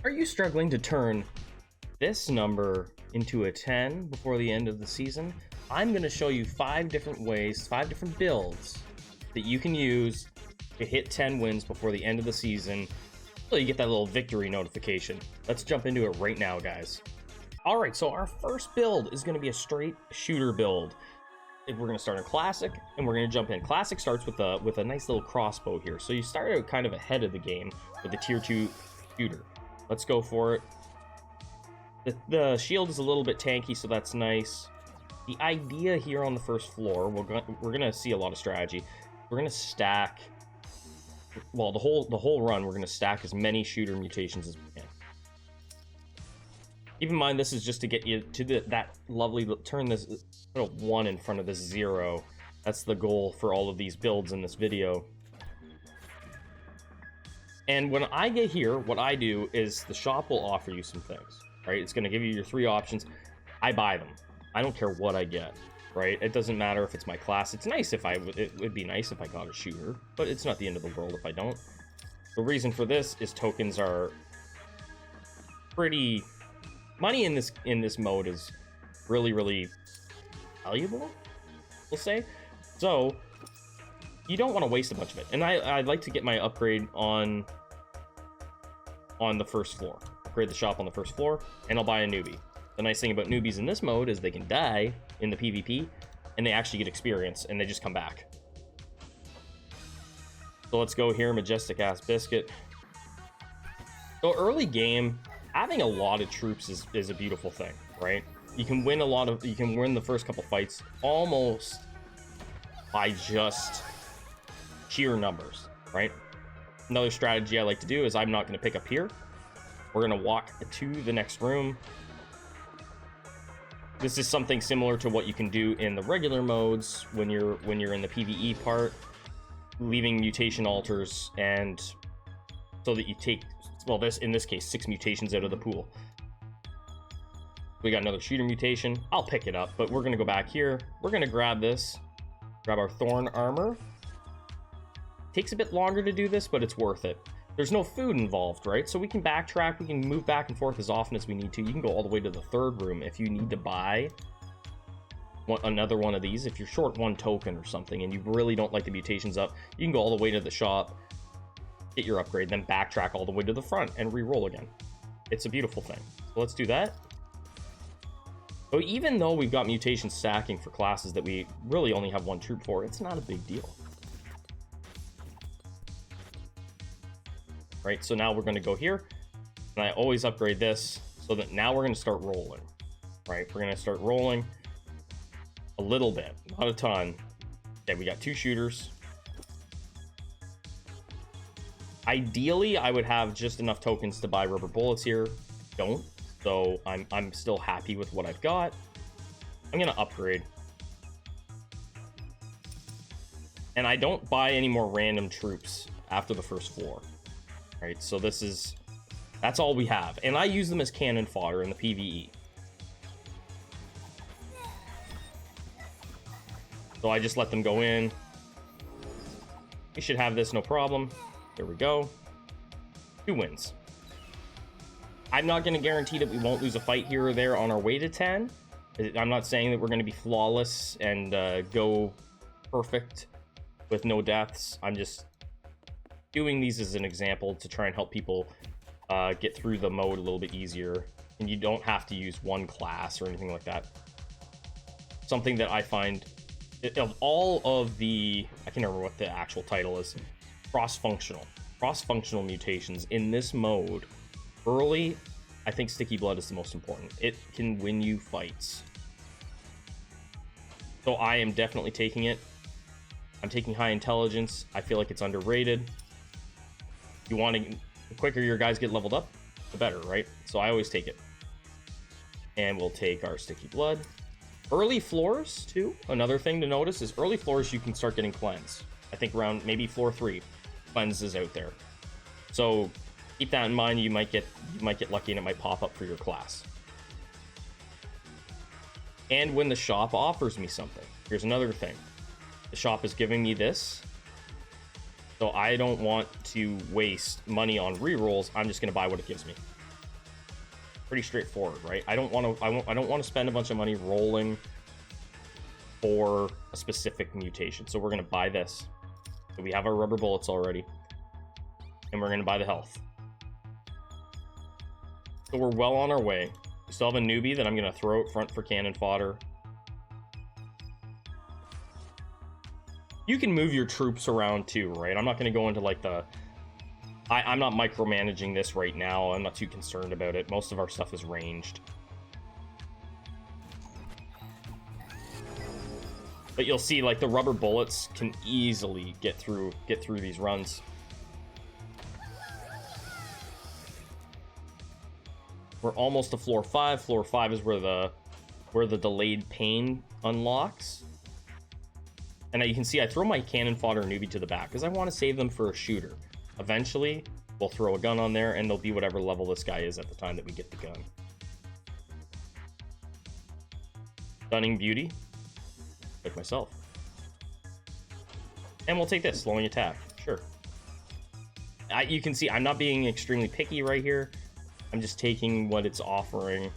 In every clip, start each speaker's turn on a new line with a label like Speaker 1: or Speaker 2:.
Speaker 1: Are you struggling to turn this number into a 10 before the end of the season? I'm going to show you 5 different ways, 5 different builds that you can use to hit 10 wins before the end of the season, so you get that little victory notification. Let's jump into it right now, guys. All right, so our first build is going to be a straight shooter build. We're going to start in Classic, and we're going to jump in. Classic starts with a nice little crossbow here. So you start out kind of ahead of the game with a tier 2 shooter. Let's go for it. The shield is a little bit tanky, so that's nice. The idea here on the first floor, we're going to see a lot of strategy. We're going to stack, well, the whole run, we're going to stack as many shooter mutations as we can. Keep in mind, this is just to get you to that lovely, turn this little 1 in front of this 0. That's the goal for all of these builds in this video. And when I get here, what I do is the shop will offer you some things, right? It's going to give you your 3 options. I buy them. I don't care what I get, right? It doesn't matter if it's my class. It's nice if it would be nice if I got a shooter, but it's not the end of the world if I don't. The reason for this is tokens are pretty... Money in this mode is really valuable, we'll say. So you don't want to waste a bunch of it. And I'd like to get my upgrade on the first floor. Upgrade the shop on the first floor, and I'll buy a newbie. The nice thing about newbies in this mode is they can die in the PvP, and they actually get experience, and they just come back. So let's go here, majestic ass biscuit. So early game, having a lot of troops is a beautiful thing, right? You can win the first couple fights almost by just sheer numbers, right? Another strategy I like to do is I'm not going to pick up here. We're going to walk to the next room. This is something similar to what you can do in the regular modes when you're in the PvE part, leaving mutation altars, and so that you take, well, in this case 6 mutations out of the pool. We got another shooter mutation. I'll pick it up, but we're gonna go back here. We're gonna grab our thorn armor. Takes a bit longer to do this, but it's worth it. There's no food involved, right? So we can backtrack, we can move back and forth as often as we need to. You can go all the way to the 3rd room if you need to buy another one of these. If you're short 1 token or something and you really don't like the mutations up, you can go all the way to the shop, get your upgrade, then backtrack all the way to the front and re-roll again. It's a beautiful thing. So let's do that. So even though we've got mutation stacking for classes that we really only have 1 troop for, it's not a big deal. Right, so now we're going to go here, and I always upgrade this so that now we're going to start rolling. Right, we're going to start rolling a little bit, not a ton. Okay, we got 2 shooters. Ideally, I would have just enough tokens to buy rubber bullets here. Don't, so I'm still happy with what I've got. I'm going to upgrade. And I don't buy any more random troops after the first floor. Right, so that's all we have, and I use them as cannon fodder in the PvE. So I just let them go in. We should have this no problem. There we go. 2 wins. I'm not going to guarantee that we won't lose a fight here or there on our way to 10. I'm not saying that we're going to be flawless and go perfect with no deaths. I'm just doing these as an example to try and help people get through the mode a little bit easier, and you don't have to use 1 class or anything like that. Something that I find, of all of the, I can't remember what the actual title is, cross-functional mutations in this mode, early, I think Sticky Blood is the most important. It can win you fights. So I am definitely taking it. I'm taking high intelligence. I feel like it's underrated. You want to, the quicker your guys get leveled up, the better, right? So I always take it. And we'll take our Sticky Blood. Early floors, too. Another thing to notice is early floors, you can start getting cleanse. I think around maybe floor 3, cleanse is out there. So keep that in mind. You might get lucky and it might pop up for your class. And when the shop offers me something, here's another thing. The shop is giving me this. So I don't want to waste money on rerolls. I'm just going to buy what it gives me. Pretty straightforward, right? I don't want to spend a bunch of money rolling for a specific mutation. So we're going to buy this. So we have our rubber bullets already. And we're going to buy the health. So we're well on our way. We still have a newbie that I'm going to throw out front for cannon fodder. You can move your troops around too, right? I'm not going to go into like the... I'm not micromanaging this right now. I'm not too concerned about it. Most of our stuff is ranged. But you'll see, like, the rubber bullets can easily get through these runs. We're almost to floor 5. Floor 5 is where the delayed pain unlocks. And now you can see I throw my cannon fodder newbie to the back because I want to save them for a shooter. Eventually, we'll throw a gun on there and they'll be whatever level this guy is at the time that we get the gun. Stunning beauty. Like myself. And we'll take this, slowing attack. Sure. You can see I'm not being extremely picky right here. I'm just taking what it's offering.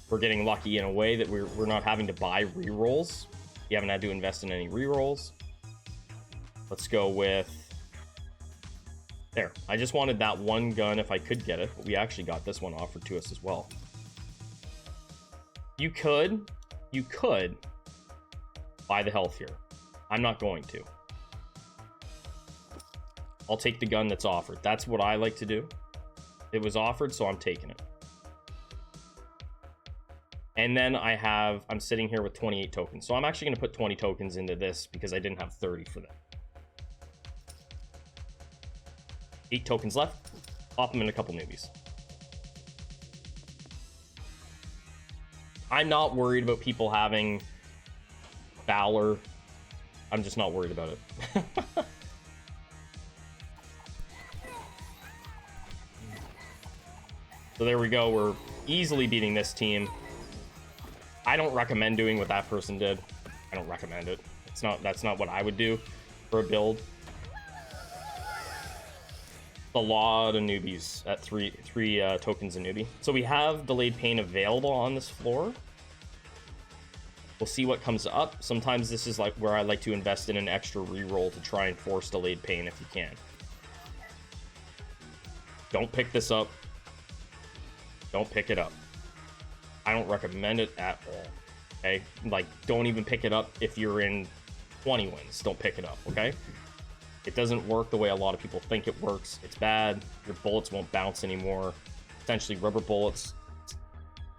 Speaker 1: We're getting lucky in a way that we're not having to buy rerolls. We haven't had to invest in any rerolls. Let's go with... There. I just wanted that one gun if I could get it, but we actually got this one offered to us as well. You could buy the health here. I'm not going to. I'll take the gun that's offered. That's what I like to do. It was offered, so I'm taking it. And then I'm sitting here with 28 tokens. So I'm actually going to put 20 tokens into this because I didn't have 30 for that. 8 tokens left. Pop them in a couple newbies. I'm not worried about people having Valor. I'm just not worried about it. So there we go. We're easily beating this team. I don't recommend doing what that person did. I don't recommend it. That's not what I would do for a build. A lot of newbies at three tokens a newbie. So we have delayed pain available on this floor. We'll see what comes up. Sometimes this is like where I like to invest in an extra reroll to try and force delayed pain if you can. Don't pick this up. Don't pick it up. I don't recommend it at all. Okay? Like, don't even pick it up if you're in 20 wins. Don't pick it up, okay? It doesn't work the way a lot of people think it works. It's bad. Your bullets won't bounce anymore. Essentially, rubber bullets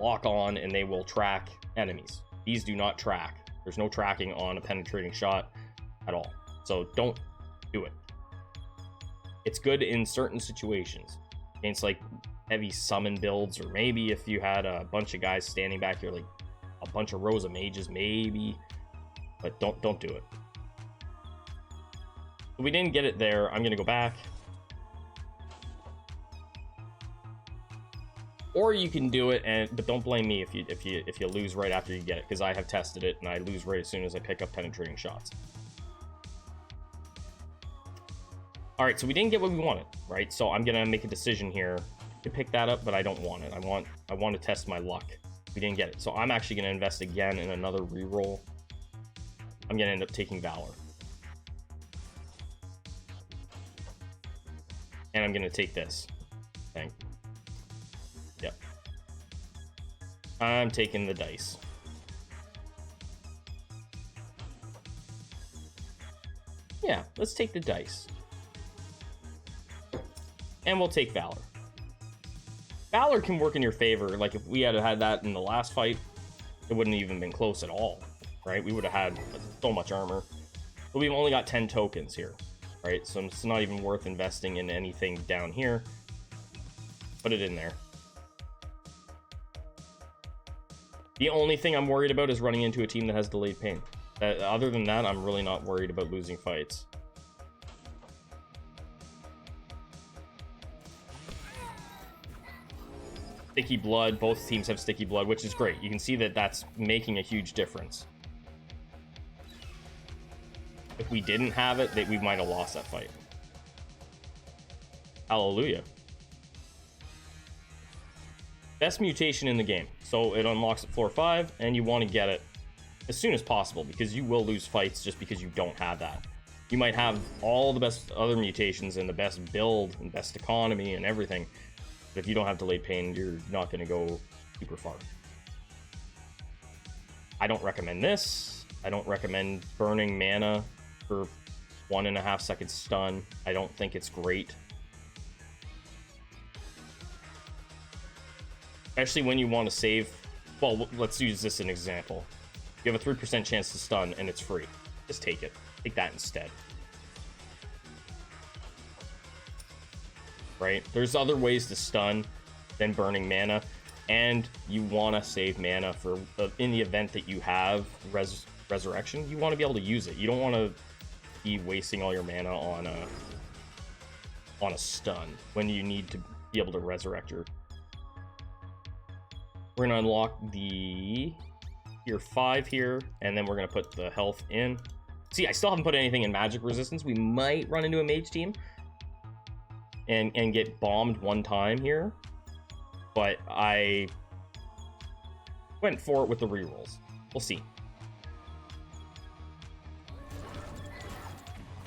Speaker 1: lock on and they will track enemies. These do not track. There's no tracking on a penetrating shot at all. So don't do it. It's good in certain situations. Against like heavy summon builds, or maybe if you had a bunch of guys standing back here, like a bunch of rows of mages, maybe. But don't do it. We didn't get it there. I'm gonna go back. Or you can do it, but don't blame me if you lose right after you get it, because I have tested it and I lose right as soon as I pick up penetrating shots. All right, so we didn't get what we wanted, right? So I'm gonna make a decision here to pick that up, but I don't want it. I want to test my luck. We didn't get it, so I'm actually gonna invest again in another reroll. I'm gonna end up taking Valor. And I'm gonna take this thing. Yep. I'm taking the dice. Yeah, let's take the dice. And we'll take Valor. Valor can work in your favor. Like, if we had had that in the last fight, it wouldn't even been close at all, right? We would have had so much armor. But we've only got 10 tokens here, right? So it's not even worth investing in anything down here. Put it in there. The only thing I'm worried about is running into a team that has delayed pain. Other than that, I'm really not worried about losing fights. Sticky blood. Both teams have sticky blood, which is great. You can see that that's making a huge difference. If we didn't have it, we might have lost that fight. Hallelujah. Best mutation in the game. So it unlocks at floor 5, and you want to get it as soon as possible, because you will lose fights just because you don't have that. You might have all the best other mutations and the best build and best economy and everything, but if you don't have delayed pain, you're not going to go super far. I don't recommend this. I don't recommend burning mana for 1.5 second stun. I don't think it's great. Especially when you want to save. Well, let's use this as an example. You have a 3% chance to stun and it's free. Just take it. Take that instead. Right? There's other ways to stun than burning mana, and you want to save mana for in the event that you have resurrection. You want to be able to use it. You don't want to be wasting all your mana on a stun when you need to be able to resurrect your. We're gonna unlock the tier 5 here, and then we're gonna put the health in. See, I still haven't put anything in magic resistance. We might run into a mage team and get bombed one time here, but I went for it with the rerolls. We'll see.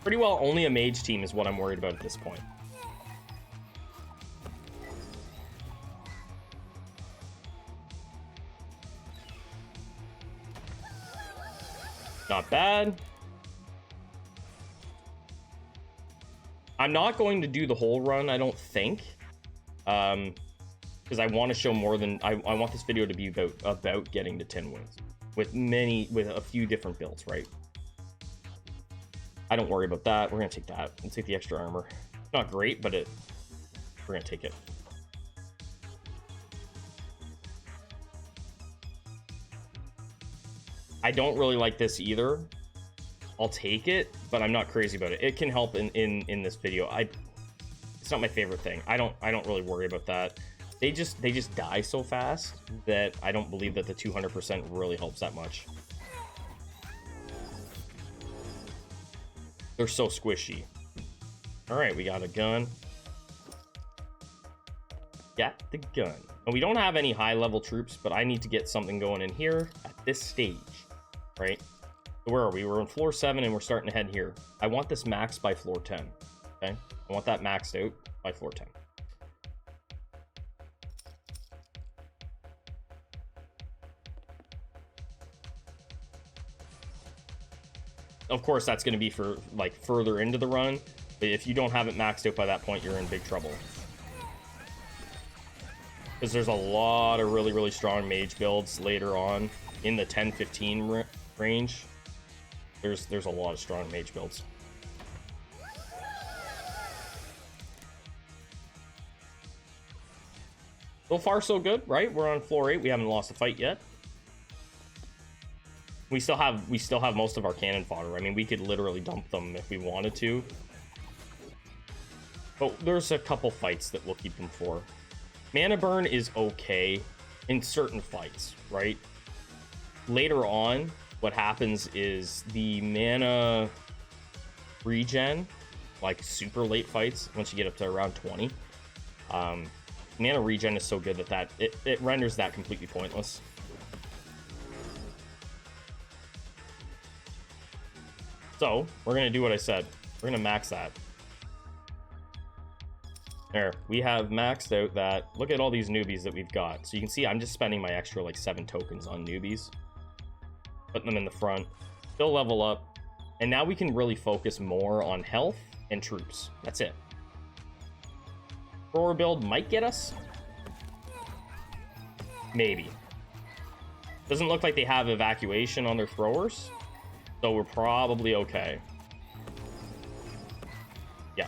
Speaker 1: Pretty well only a mage team is what I'm worried about at this point. Not bad. I'm not going to do the whole run, I don't think, because I want to show more than I want this video to be about getting to 10 wins with a few different builds, right? I don't worry about that. We're gonna take that. We'll take the extra armor. Not great, but we're gonna take it. I don't really like this either. I'll take it, but I'm not crazy about it. It can help in this video. It's not my favorite thing. I don't really worry about that. They just die so fast that I don't believe that the 200% really helps that much. They're so squishy. All right, we got a gun. Got the gun. And we don't have any high level troops, but I need to get something going in here at this stage, right? So where are we? We're on floor 7 and we're starting to head here. I want this maxed by floor 10, okay? I want that maxed out by floor 10. Of course, that's going to be for like further into the run, but if you don't have it maxed out by that point, you're in big trouble. Because there's a lot of really strong mage builds later on in the 10-15 range. There's a lot of strong mage builds. So far, so good, right? We're on floor 8. We haven't lost a fight yet. We still have most of our cannon fodder. I mean, we could literally dump them if we wanted to. But there's a couple fights that we'll keep them for. Mana burn is okay in certain fights, right? Later on, what happens is the mana regen, like super late fights, once you get up to around 20, mana regen is so good that it renders that completely pointless. So we're gonna do what I said. We're gonna max that. There, we have maxed out that. Look at all these newbies that we've got. So you can see I'm just spending my extra like 7 tokens on newbies. Putting them in the front. They'll level up. And now we can really focus more on health and troops. That's it. Thrower build might get us. Maybe. Doesn't look like they have evacuation on their throwers. So we're probably okay. Yeah.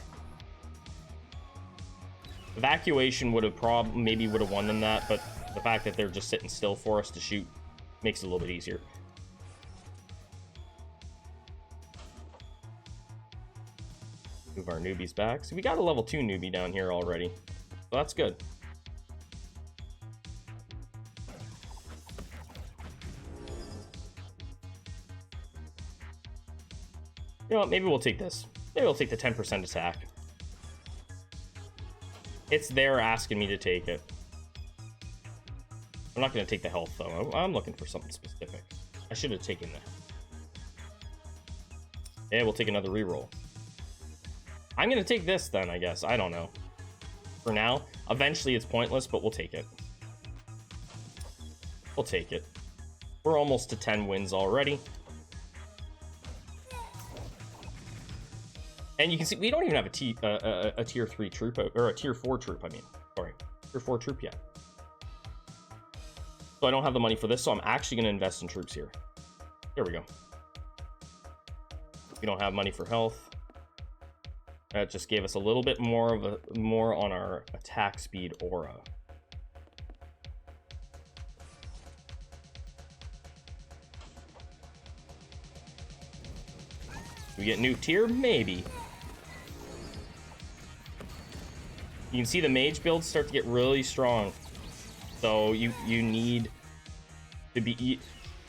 Speaker 1: Evacuation would have maybe would have won them that, but the fact that they're just sitting still for us to shoot makes it a little bit easier. Move our newbies back. So we got a level 2 newbie down here already. So that's good. You know what, maybe we'll take this. Maybe we'll take the 10% attack. It's there asking me to take it. I'm not going to take the health, though. I'm looking for something specific. I should have taken that. Yeah, we'll take another reroll. I'm going to take this, then, I guess. I don't know. For now. Eventually, it's pointless, but we'll take it. We'll take it. We're almost to 10 wins already. And you can see, we don't even have a tier 3 troop, or a tier 4 troop, I mean. Sorry. Tier 4 troop yet. So I don't have the money for this, so I'm actually going to invest in troops here. There we go. We don't have money for health. That just gave us a little bit more on our attack speed aura. We get new tier? Maybe. You can see the mage builds start to get really strong. So you need to be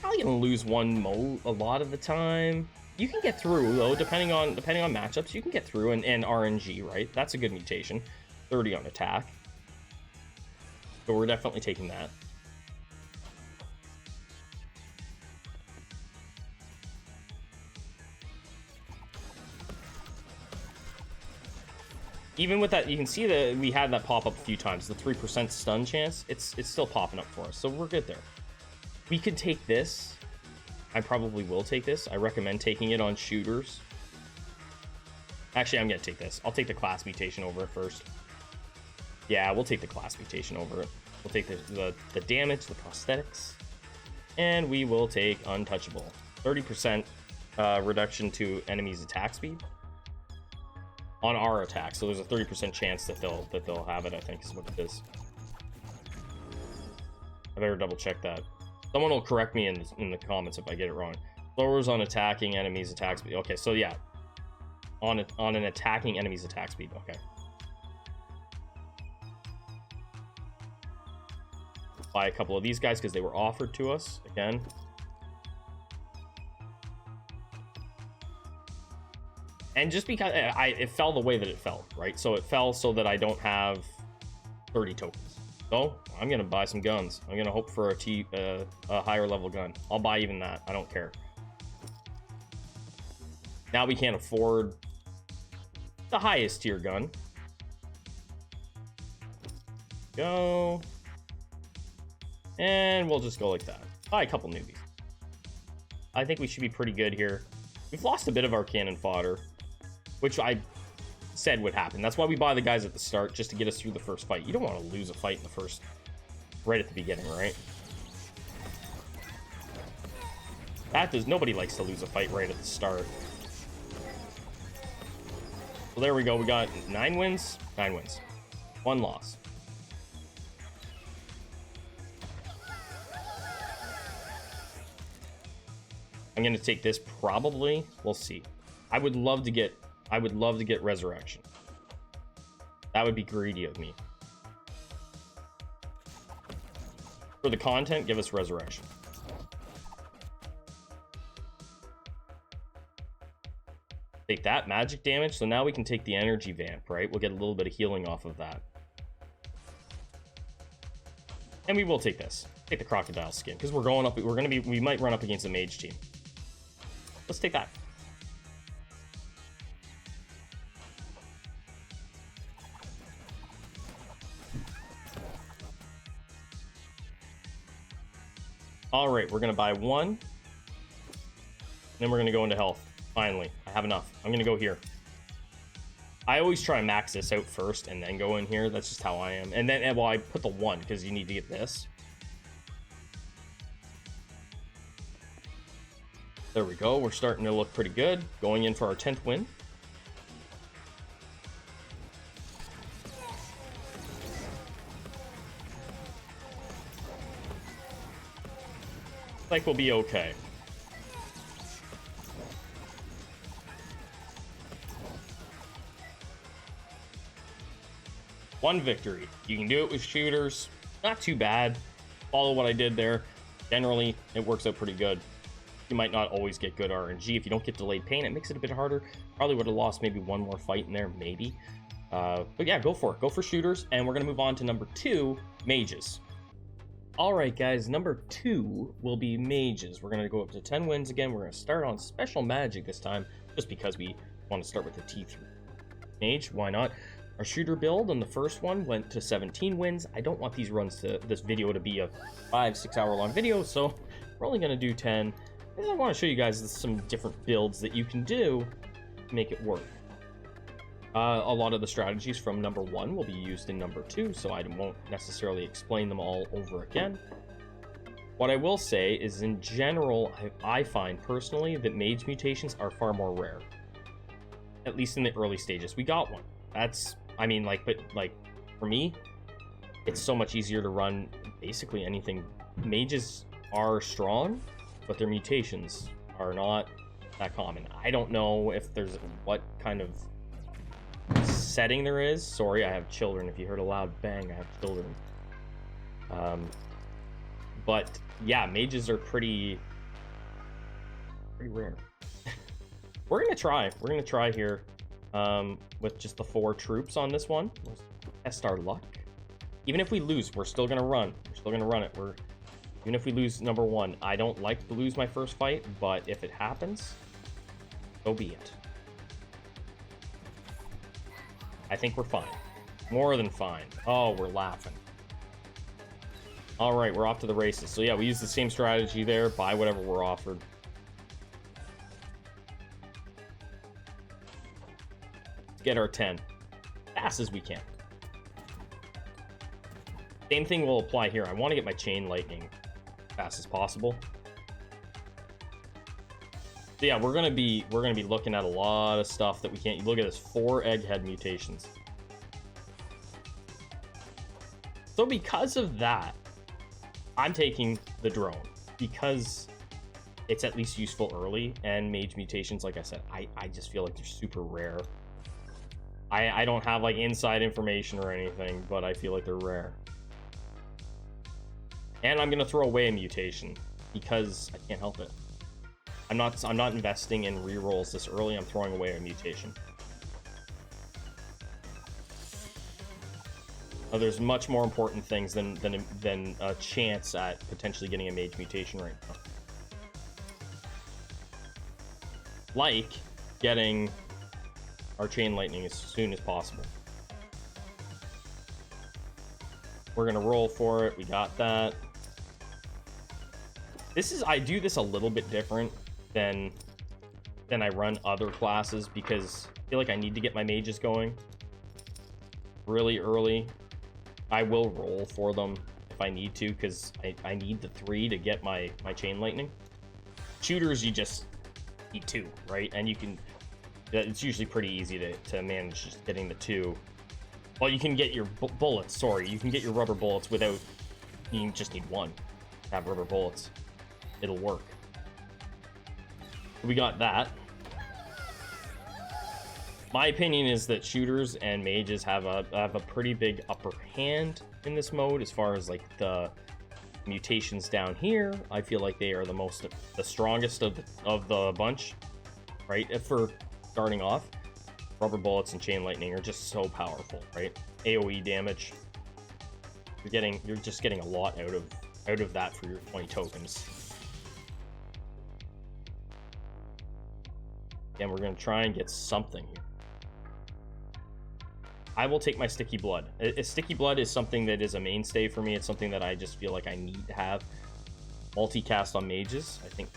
Speaker 1: probably gonna lose one mode a lot of the time. You can get through though, depending on matchups. You can get through and RNG, right? That's a good mutation. 30 on attack. So we're definitely taking that. Even with that, you can see that we had that pop up a few times. The 3% stun chance, it's still popping up for us, so we're good there. We could take this. I probably will take this. I recommend taking it on shooters. Actually, I'm gonna take this. I'll take the class mutation over it first. Yeah, we'll take the class mutation over it. We'll take the damage, the prosthetics, and we will take untouchable. 30% reduction to enemies' attack speed on our attack, so there's a 30% chance that they'll have it, I think is what it is. I better double check that. Someone will correct me in the comments if I get it wrong. Lowers on attacking enemies attack speed. Okay, so yeah, on an attacking enemy's attack speed. Okay. Buy a couple of these guys because they were offered to us again. And just because it fell the way that it fell, right? So it fell so that I don't have 30 tokens. So I'm gonna buy some guns. I'm gonna hope for a higher level gun. I'll buy even that. I don't care. Now we can't afford the highest tier gun. Go. And we'll just go like that. Buy a couple newbies. I think we should be pretty good here. We've lost a bit of our cannon fodder, which I said would happen. That's why we buy the guys at the start, just to get us through the first fight. You don't want to lose a fight in the first, right at the beginning, right? Nobody likes to lose a fight right at the start. Well, there we go. We got 9 wins. 9 wins. 1 loss. I'm going to take this probably. We'll see. I would love to get resurrection. That would be greedy of me. For the content, give us resurrection. Take that magic damage, so now we can take the energy vamp, right? We'll get a little bit of healing off of that. And we will take this. Take the crocodile skin, because we might run up against a mage team. Let's take that. All right, we're gonna buy 1. Then we're gonna go into health. Finally, I have enough. I'm gonna go here. I always try and max this out first and then go in here. That's just how I am. And then, well, I put the 1 because you need to get this. There we go. We're starting to look pretty good. Going in for our 10th win. Like we'll be okay. One victory. You can do it with shooters. Not too bad. Follow what I did there. Generally, it works out pretty good. You might not always get good RNG. If you don't get delayed pain, it makes it a bit harder. Probably would have lost maybe 1 more fight in there, maybe. But yeah, go for it. Go for shooters. And we're going to move on to number 2, mages. Alright guys, number 2 will be mages. We're going to go up to 10 wins again. We're going to start on special magic this time, just because we want to start with the T3. Mage, why not? Our shooter build on the first one went to 17 wins. I don't want these runs to this video to be a 5-6 hour long video, so we're only going to do 10. And I want to show you guys some different builds that you can do to make it work. A lot of the strategies from number 1 will be used in number 2, so I won't necessarily explain them all over again. What I will say is, in general, I find personally that mage mutations are far more rare. At least in the early stages. We got one. That's, I mean, but for me, it's so much easier to run basically anything. Mages are strong, but their mutations are not that common. I don't know if there's what kind of setting there is. Sorry, I have children. If you heard a loud bang, I have children. But yeah, mages are pretty rare. We're gonna try here with just the 4 troops on this one. Let's test our luck. Even if we lose, we're still gonna run. We're still gonna run it. Even if we lose number 1, I don't like to lose my first fight, but if it happens, so be it. I think we're fine. More than fine. Oh, we're laughing. All right, we're off to the races. So yeah, we use the same strategy there. Buy whatever we're offered. Let's get our 10 fast as we can. Same thing will apply here. I want to get my chain lightning fast as possible. So yeah, we're gonna be looking at a lot of stuff that we can't. Look at this, 4 egghead mutations. So because of that, I'm taking the drone because it's at least useful early, and mage mutations, like I said, I just feel like they're super rare. I don't have like inside information or anything, but I feel like they're rare. And I'm gonna throw away a mutation because I can't help it. I'm not investing in rerolls this early. I'm throwing away a mutation. There's much more important things than a chance at potentially getting a mage mutation right now. Like getting our chain lightning as soon as possible. We're gonna roll for it. We got that. I do this a little bit different than I run other classes because I feel like I need to get my mages going really early. I will roll for them if I need to because I need the 3 to get my chain lightning. Shooters, you just need 2, right? And you can, it's usually pretty easy to manage just getting the 2. Well, you can get your bullets, sorry, you can get your rubber bullets without, you just need 1 to have rubber bullets. It'll work. We got that. My opinion is that shooters and mages have a pretty big upper hand in this mode as far as like the mutations down here. I feel like they are the strongest of the bunch, right? If for starting off, rubber bullets and chain lightning are just so powerful, right? AoE damage. You're just getting a lot out of that for your 20 tokens. And we're going to try and get something here. I will take my sticky blood. Sticky blood is something that is a mainstay for me. It's something that I just feel like I need to have. Multicast on mages. I think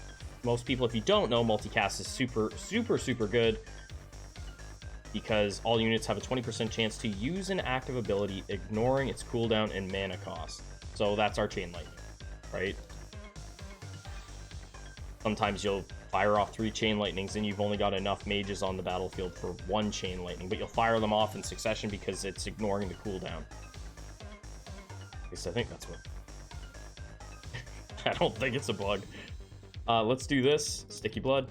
Speaker 1: most people, if you don't know, multicast is super good because all units have a 20% chance to use an active ability, ignoring its cooldown and mana cost. So that's our chain lightning, right? Sometimes you'll fire off 3 chain lightnings and you've only got enough mages on the battlefield for 1 chain lightning, but you'll fire them off in succession because it's ignoring the cooldown. At least I think that's what. I don't think it's a bug. Let's do this. Sticky blood.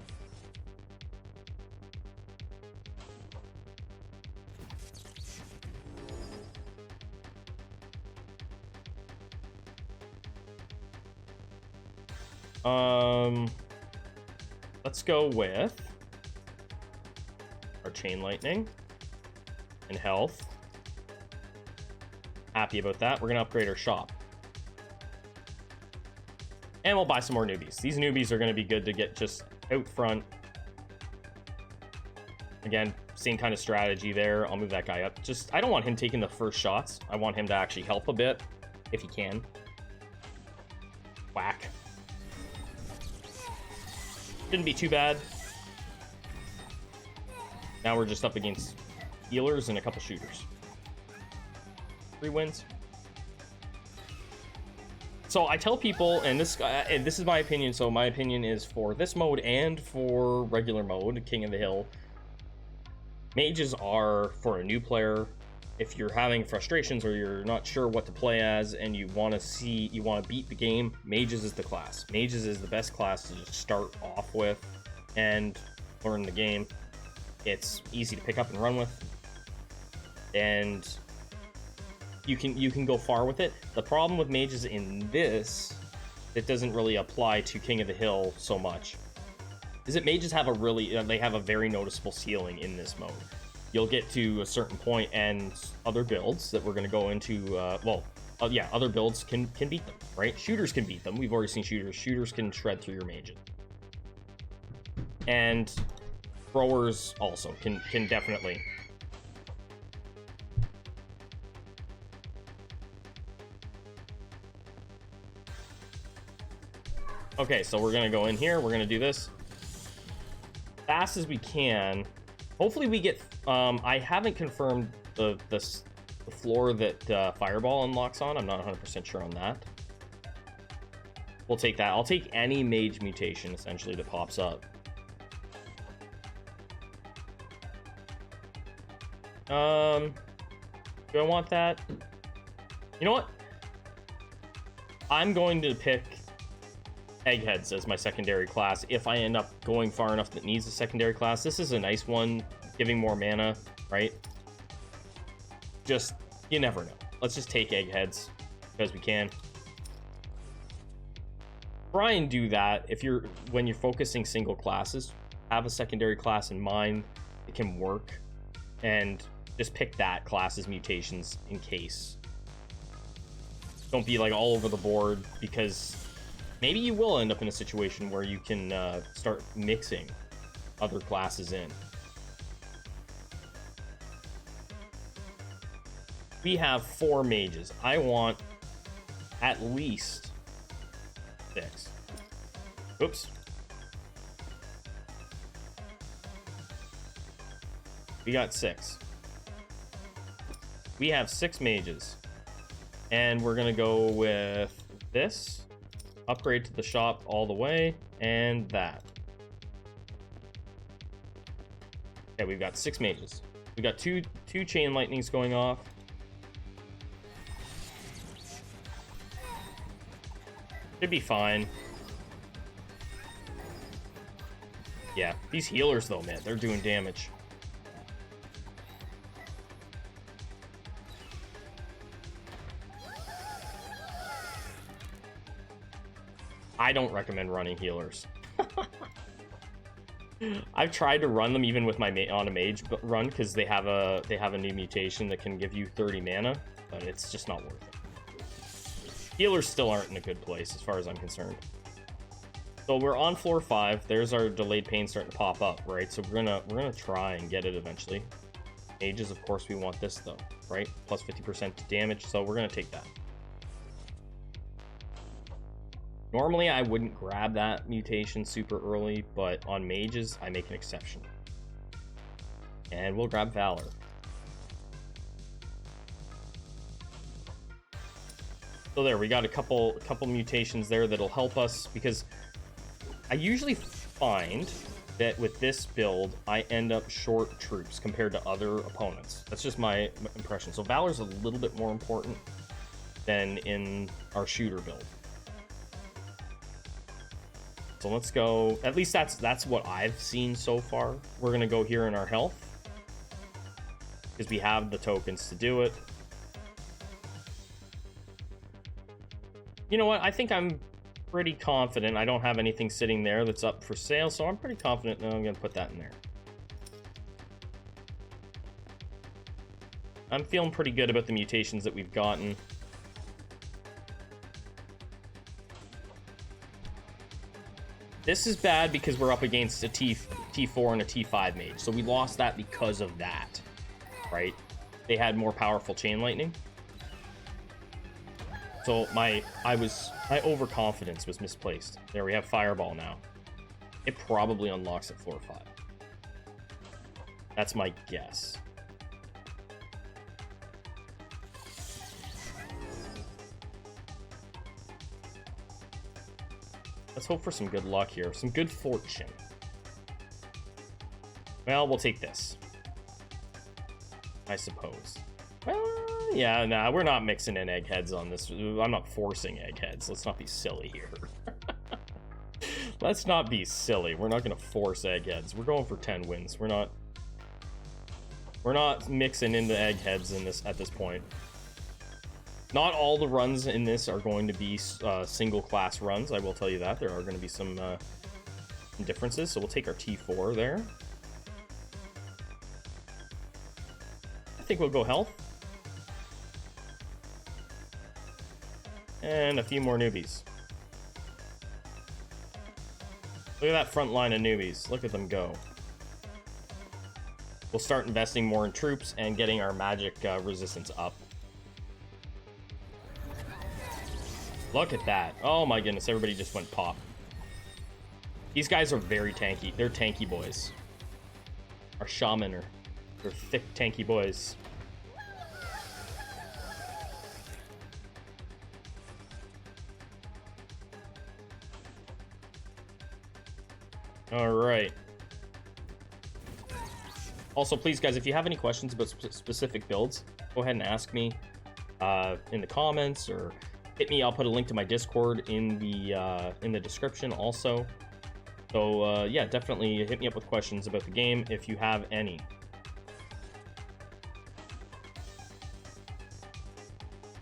Speaker 1: Let's go with our chain lightning and health. Happy about that. We're gonna upgrade our shop. And we'll buy some more newbies. These newbies are going to be good to get just out front. Again, same kind of strategy there. I'll move that guy up. Just, I don't want him taking the first shots. I want him to actually help a bit, if he can. Whack. Didn't be too bad. Now we're just up against healers and a couple shooters. 3 wins. So I tell people, and this is my opinion, so my opinion is for this mode and for regular mode, King of the Hill, mages are, for a new player, if you're having frustrations or you're not sure what to play as and you want to beat the game, mages is the class. Mages is the best class to just start off with and learn the game. It's easy to pick up and run with, and you can go far with it. The problem with mages in this, it doesn't really apply to King of the Hill so much, is that mages have they have a very noticeable ceiling in this mode. You'll get to a certain point and other builds that we're going to go into, other builds can beat them, right? Shooters can beat them. We've already seen shooters. Shooters can shred through your mages. And throwers also can definitely. Okay, so we're gonna go in here. We're gonna do this fast as we can. Hopefully we get. I haven't confirmed the floor that Fireball unlocks on. I'm not 100% sure on that. We'll take that. I'll take any mage mutation essentially that pops up. Do I want that? You know what? I'm going to pick Eggheads as my secondary class if I end up going far enough that needs a secondary class. This is a nice one, giving more mana, right? Just, you never know. Let's just take Eggheads because we can. Try and do that when you're focusing single classes. Have a secondary class in mind. It can work, and just pick that class's mutations in case. Don't be like all over the board, because maybe you will end up in a situation where you can start mixing other classes in. We have 4 mages. I want at least 6. Oops. We got 6. We have 6 mages. And we're gonna go with this. Upgrade to the shop all the way, and that. Okay, we've got 6 mages. We got two chain lightnings going off. Should be fine. Yeah, these healers though, man, they're doing damage. I don't recommend running healers. I've tried to run them even with my on a mage run, because they have a new mutation that can give you 30 mana, but it's just not worth it. Healers still aren't in a good place as far as I'm concerned. So we're on floor 5. There's our delayed pain starting to pop up, right? So we're gonna try and get it eventually. Mages, of course, we want this though, right? Plus 50% damage, so we're gonna take that. Normally, I wouldn't grab that mutation super early, but on mages, I make an exception. And we'll grab Valor. So there, we got a couple mutations there that'll help us, because I usually find that with this build, I end up short troops compared to other opponents. That's just my impression. So Valor's a little bit more important than in our shooter build. So let's go, at least that's what I've seen so far. We're gonna go here in our health, because we have the tokens to do it. You know what, I think I'm pretty confident. I don't have anything sitting there that's up for sale, so I'm pretty confident that I'm gonna put that in there. I'm feeling pretty good about the mutations that we've gotten. This is bad because we're up against a T4 and a T5 mage. So we lost that because of that, right? They had more powerful chain lightning. So my overconfidence was misplaced. There, we have fireball now. It probably unlocks at floor 5. That's my guess. Let's hope for some good luck here. Some good fortune. Well, we'll take this, I suppose. Well, yeah, nah, we're not mixing in eggheads on this. I'm not forcing eggheads. Let's not be silly here. Let's not be silly. We're not going to force eggheads. We're going for 10 wins. We're not mixing into eggheads in this at this point. Not all the runs in this are going to be single class runs. I will tell you that. There are going to be some differences. So we'll take our T4 there. I think we'll go health. And a few more newbies. Look at that front line of newbies. Look at them go. We'll start investing more in troops and getting our magic resistance up. Look at that. Oh my goodness, everybody just went pop. These guys are very tanky. They're tanky boys. Our shaman they're thick, tanky boys. All right. Also, please, guys, if you have any questions about specific builds, go ahead and ask me in the comments, or hit me. I'll put a link to my Discord in the description also. So yeah, definitely hit me up with questions about the game if you have any.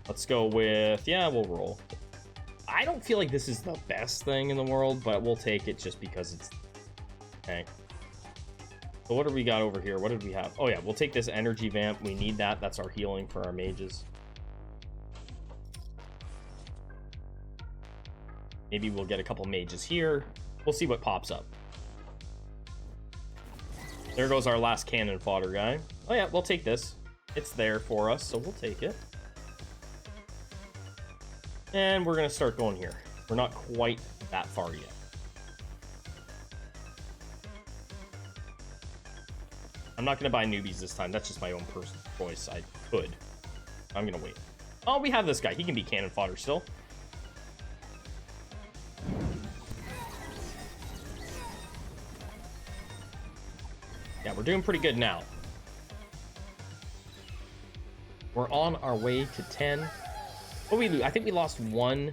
Speaker 1: Let's go with, yeah, we'll roll. I don't feel like this is the best thing in the world, but we'll take it just because it's okay. So what do we got over here? What did we have? Oh yeah, we'll take this energy vamp. We need that. That's our healing for our mages. Maybe we'll get a couple mages here. We'll see what pops up. There goes our last cannon fodder guy. Oh yeah, we'll take this. It's there for us, so we'll take it. And we're gonna start going here. We're not quite that far yet. I'm not gonna buy newbies this time. That's just my own personal choice. I could. I'm gonna wait. Oh, we have this guy. He can be cannon fodder still. Yeah, we're doing pretty good now. We're on our way to 10. What we lose? I think we lost 1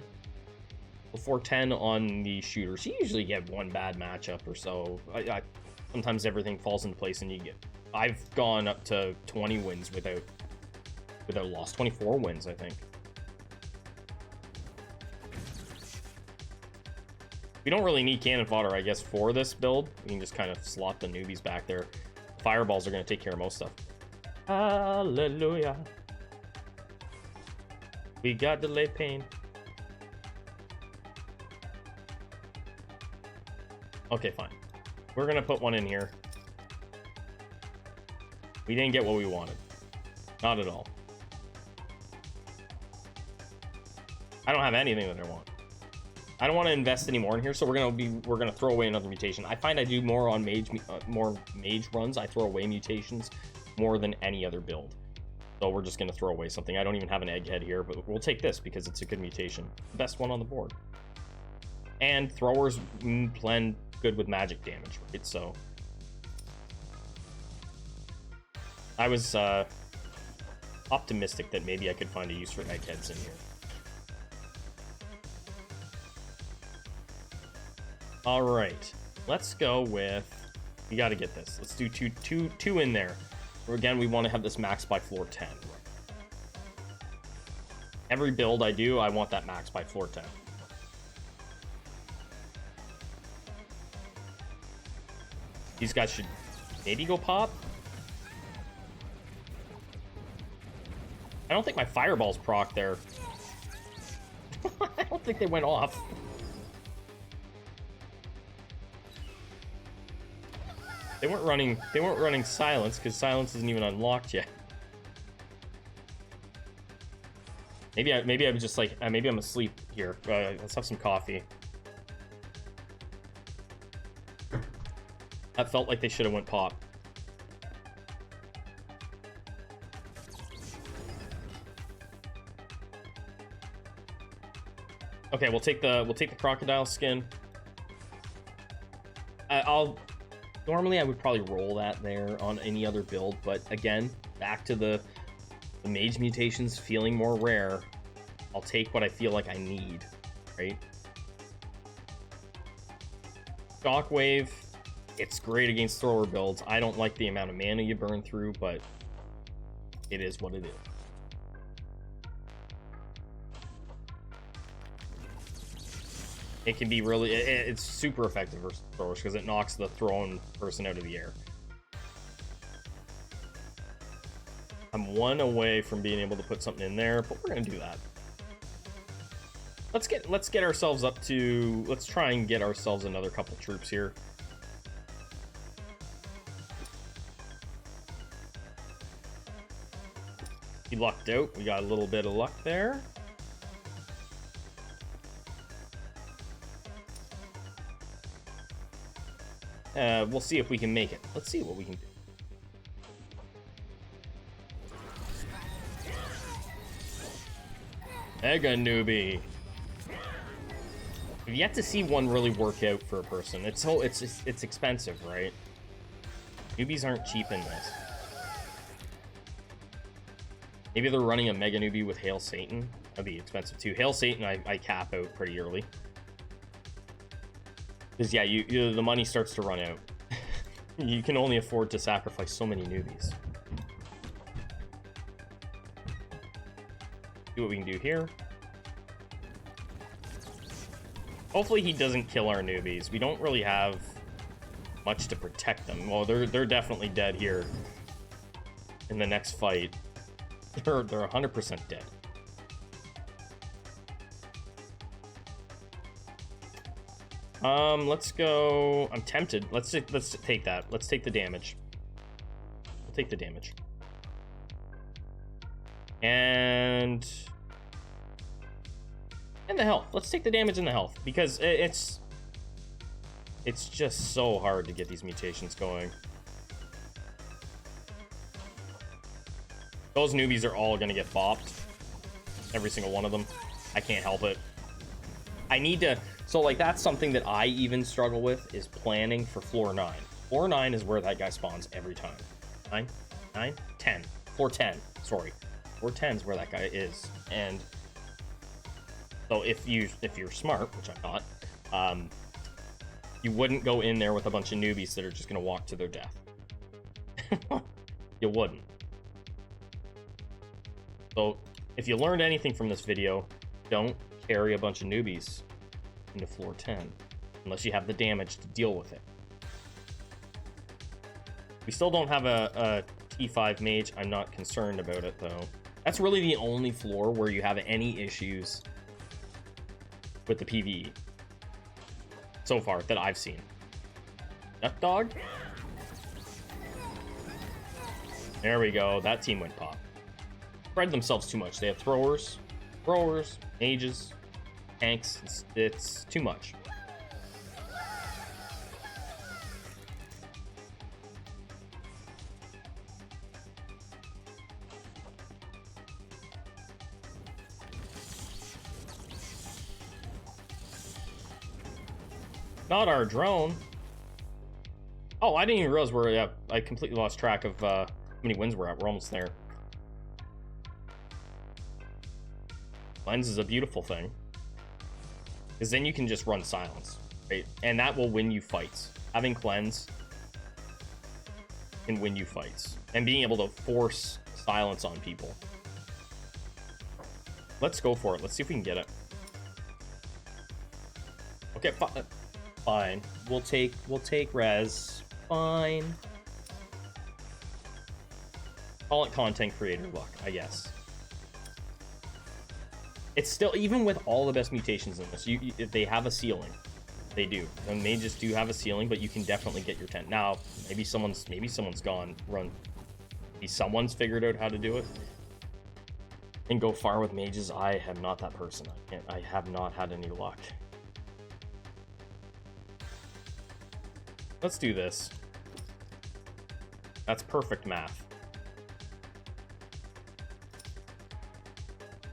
Speaker 1: before 10 on the shooters. You usually get 1 bad matchup or so. Sometimes everything falls into place and you get... I've gone up to 20 wins without loss. 24 wins, I think. We don't really need cannon fodder, I guess, for this build. We can just kind of slot the newbies back there. Fireballs are going to take care of most stuff. Hallelujah. We got delay pain. Okay, fine. We're going to put one in here. We didn't get what we wanted. Not at all. I don't have anything that I want. I don't want to invest any more in here, so we're gonna throw away another mutation. I find I do more on more mage runs. I throw away mutations more than any other build. So we're just gonna throw away something. I don't even have an egghead here, but we'll take this because it's a good mutation. Best one on the board. And throwers blend good with magic damage, right? So I was optimistic that maybe I could find a use for eggheads in here. All right, let's go with, we got to get this. Let's do two in there. Again, we want to have this max by floor 10. Every build I do, I want that max by floor 10. These guys should maybe go pop. I don't think my fireballs proc there. I don't think they went off. They weren't running silence because silence isn't even unlocked yet. Maybe I'm just like maybe I'm asleep here. Let's have some coffee. That felt like they should have went pop. Okay, we'll take the crocodile skin. Normally I would probably roll that there on any other build, but again, back to the mage mutations feeling more rare. I'll take what I feel like I need, right? Shockwave, it's great against thrower builds. I don't like the amount of mana you burn through, but it is what it is. It can be really, it's super effective versus throwers because it knocks the thrown person out of the air. I'm one away from being able to put something in there, but we're gonna do that. Let's get ourselves up to, let's try and get ourselves another couple troops here. He lucked out. We got a little bit of luck there. We'll see if we can make it. Let's see what we can do. Mega newbie. We've yet to see one really work out for a person. It's expensive, right? Newbies aren't cheap in this. Maybe they're running a mega newbie with Hail Satan. That'd be expensive too. Hail Satan, I cap out pretty early. Because yeah, the money starts to run out. You can only afford to sacrifice so many newbies. See what we can do here. Hopefully he doesn't kill our newbies. We don't really have much to protect them. Well, they're definitely dead here. In the next fight, they're 100% dead. Let's go. I'm tempted. Let's take that. Let's take the damage. We'll take the damage. And the health. Let's take the damage and the health because it's just so hard to get these mutations going. Those newbies are all gonna get bopped. Every single one of them. I can't help it. I need to. So like that's something that I even struggle with is planning for floor 9. Floor 9 is where that guy spawns every time. 10. Floor 10. Sorry. Floor 10 is where that guy is. And so if you're smart, which I'm not, you wouldn't go in there with a bunch of newbies that are just gonna walk to their death. You wouldn't. So if you learned anything from this video, don't carry a bunch of newbies into floor 10 unless you have the damage to deal with it. We still don't have a T5 mage. I'm not concerned about it though. That's really the only floor where you have any issues with the PvE so far that I've seen. Nut dog. There we go. That team went pop. Spread themselves too much. They have throwers, mages, tanks. It's too much. Not our drone. Oh, I didn't even realize we're. Yeah, I completely lost track of how many wins we're at. We're almost there. Cleanse is a beautiful thing. Because then you can just run silence, right? And that will win you fights. Having cleanse can win you fights. And being able to force silence on people. Let's go for it. Let's see if we can get it. Okay, fine. We'll take res. Fine. Call it content creator luck, I guess. It's still, even with all the best mutations in this, they have a ceiling. They do. And mages do have a ceiling, but you can definitely get your 10. Now, maybe someone's gone run. Maybe someone's figured out how to do it and go far with mages. I am not that person. I have not had any luck. Let's do this. That's perfect math.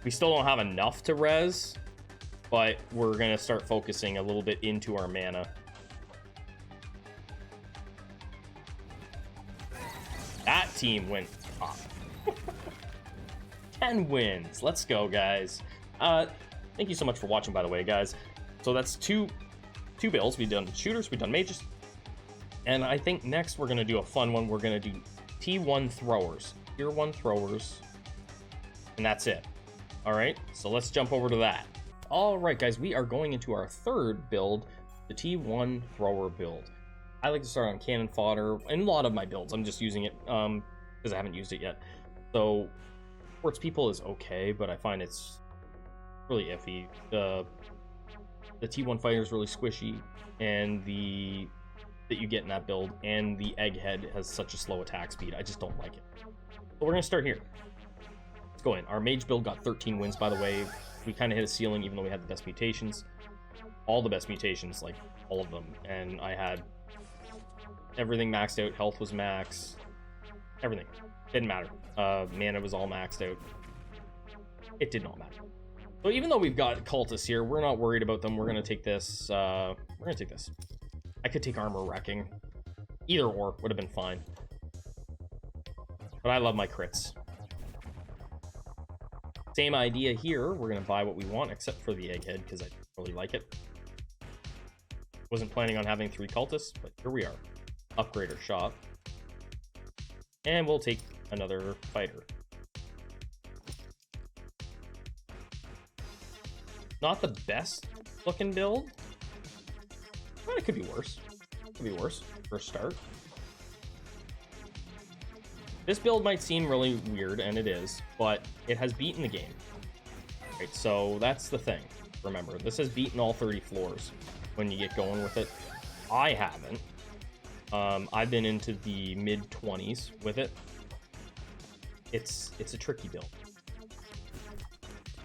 Speaker 1: We still don't have enough to res, but we're gonna start focusing a little bit into our mana. That team went top. 10 wins. Let's go, guys. Thank you so much for watching, by the way, guys. So that's two builds. We've done shooters, we've done mages. And I think next we're gonna do a fun one. We're gonna do T1 throwers. Tier 1 throwers. And that's it. Alright, so let's jump over to that. Alright guys, we are going into our third build, the T1 thrower build. I like to start on cannon fodder, and a lot of my builds, I'm just using it because I haven't used it yet. So, Sports People is okay, but I find it's really iffy. The T1 fighter is really squishy, and that you get in that build, and the egghead has such a slow attack speed. I just don't like it. But we're going to start here. Let's go in. Our mage build got 13 wins, by the way. We kind of hit a ceiling, even though we had the best mutations. All the best mutations, like all of them. And I had everything maxed out. Health was max. Everything. Didn't matter. Mana was all maxed out. It did not matter. So even though we've got cultists here, we're not worried about them. We're going to take this. We're going to take this. I could take armor wrecking. Either or would have been fine. But I love my crits. Same idea here. We're going to buy what we want, except for the egghead, because I really like it. Wasn't planning on having 3 cultists, but here we are. Upgrade our shop. And we'll take another fighter. Not the best looking build. Well, it could be worse. It could be worse for a start. This build might seem really weird, and it is, but it has beaten the game. Right, so that's the thing. Remember, this has beaten all 30 floors when you get going with it. I haven't. I've been into the mid-20s with it. It's a tricky build.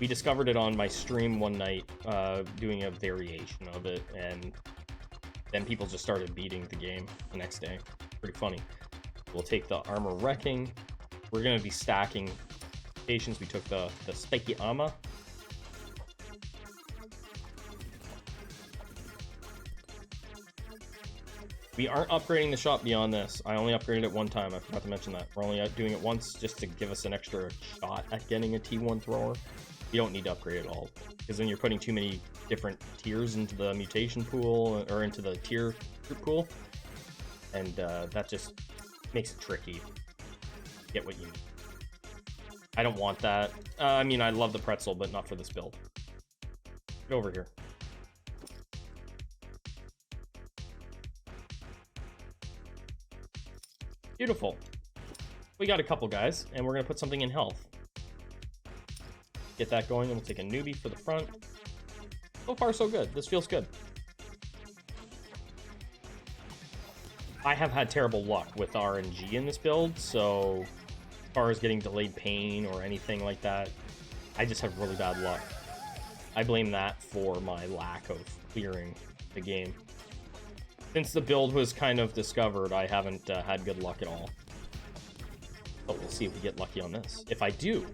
Speaker 1: We discovered it on my stream one night, doing a variation of it, and then people just started beating the game the next day. Pretty funny. We'll take the armor wrecking. We're going to be stacking stations. We took the spiky armor. We aren't upgrading the shop beyond this. I only upgraded it one time. I forgot to mention that. We're only doing it once just to give us an extra shot at getting a T1 thrower. You don't need to upgrade it all, because then you're putting too many different tiers into the mutation pool, or into the tier pool. And that just makes it tricky. Get what you need. I don't want that. I mean, I love the pretzel, but not for this build. Get over here. Beautiful. We got a couple guys, and we're going to put something in health. Get that going, and we'll take a newbie for the front. So far, so good. This feels good. I have had terrible luck with RNG in this build, so as far as getting delayed pain or anything like that, I just have really bad luck. I blame that for my lack of clearing the game. Since the build was kind of discovered, I haven't had good luck at all. But we'll see if we get lucky on this. If I do,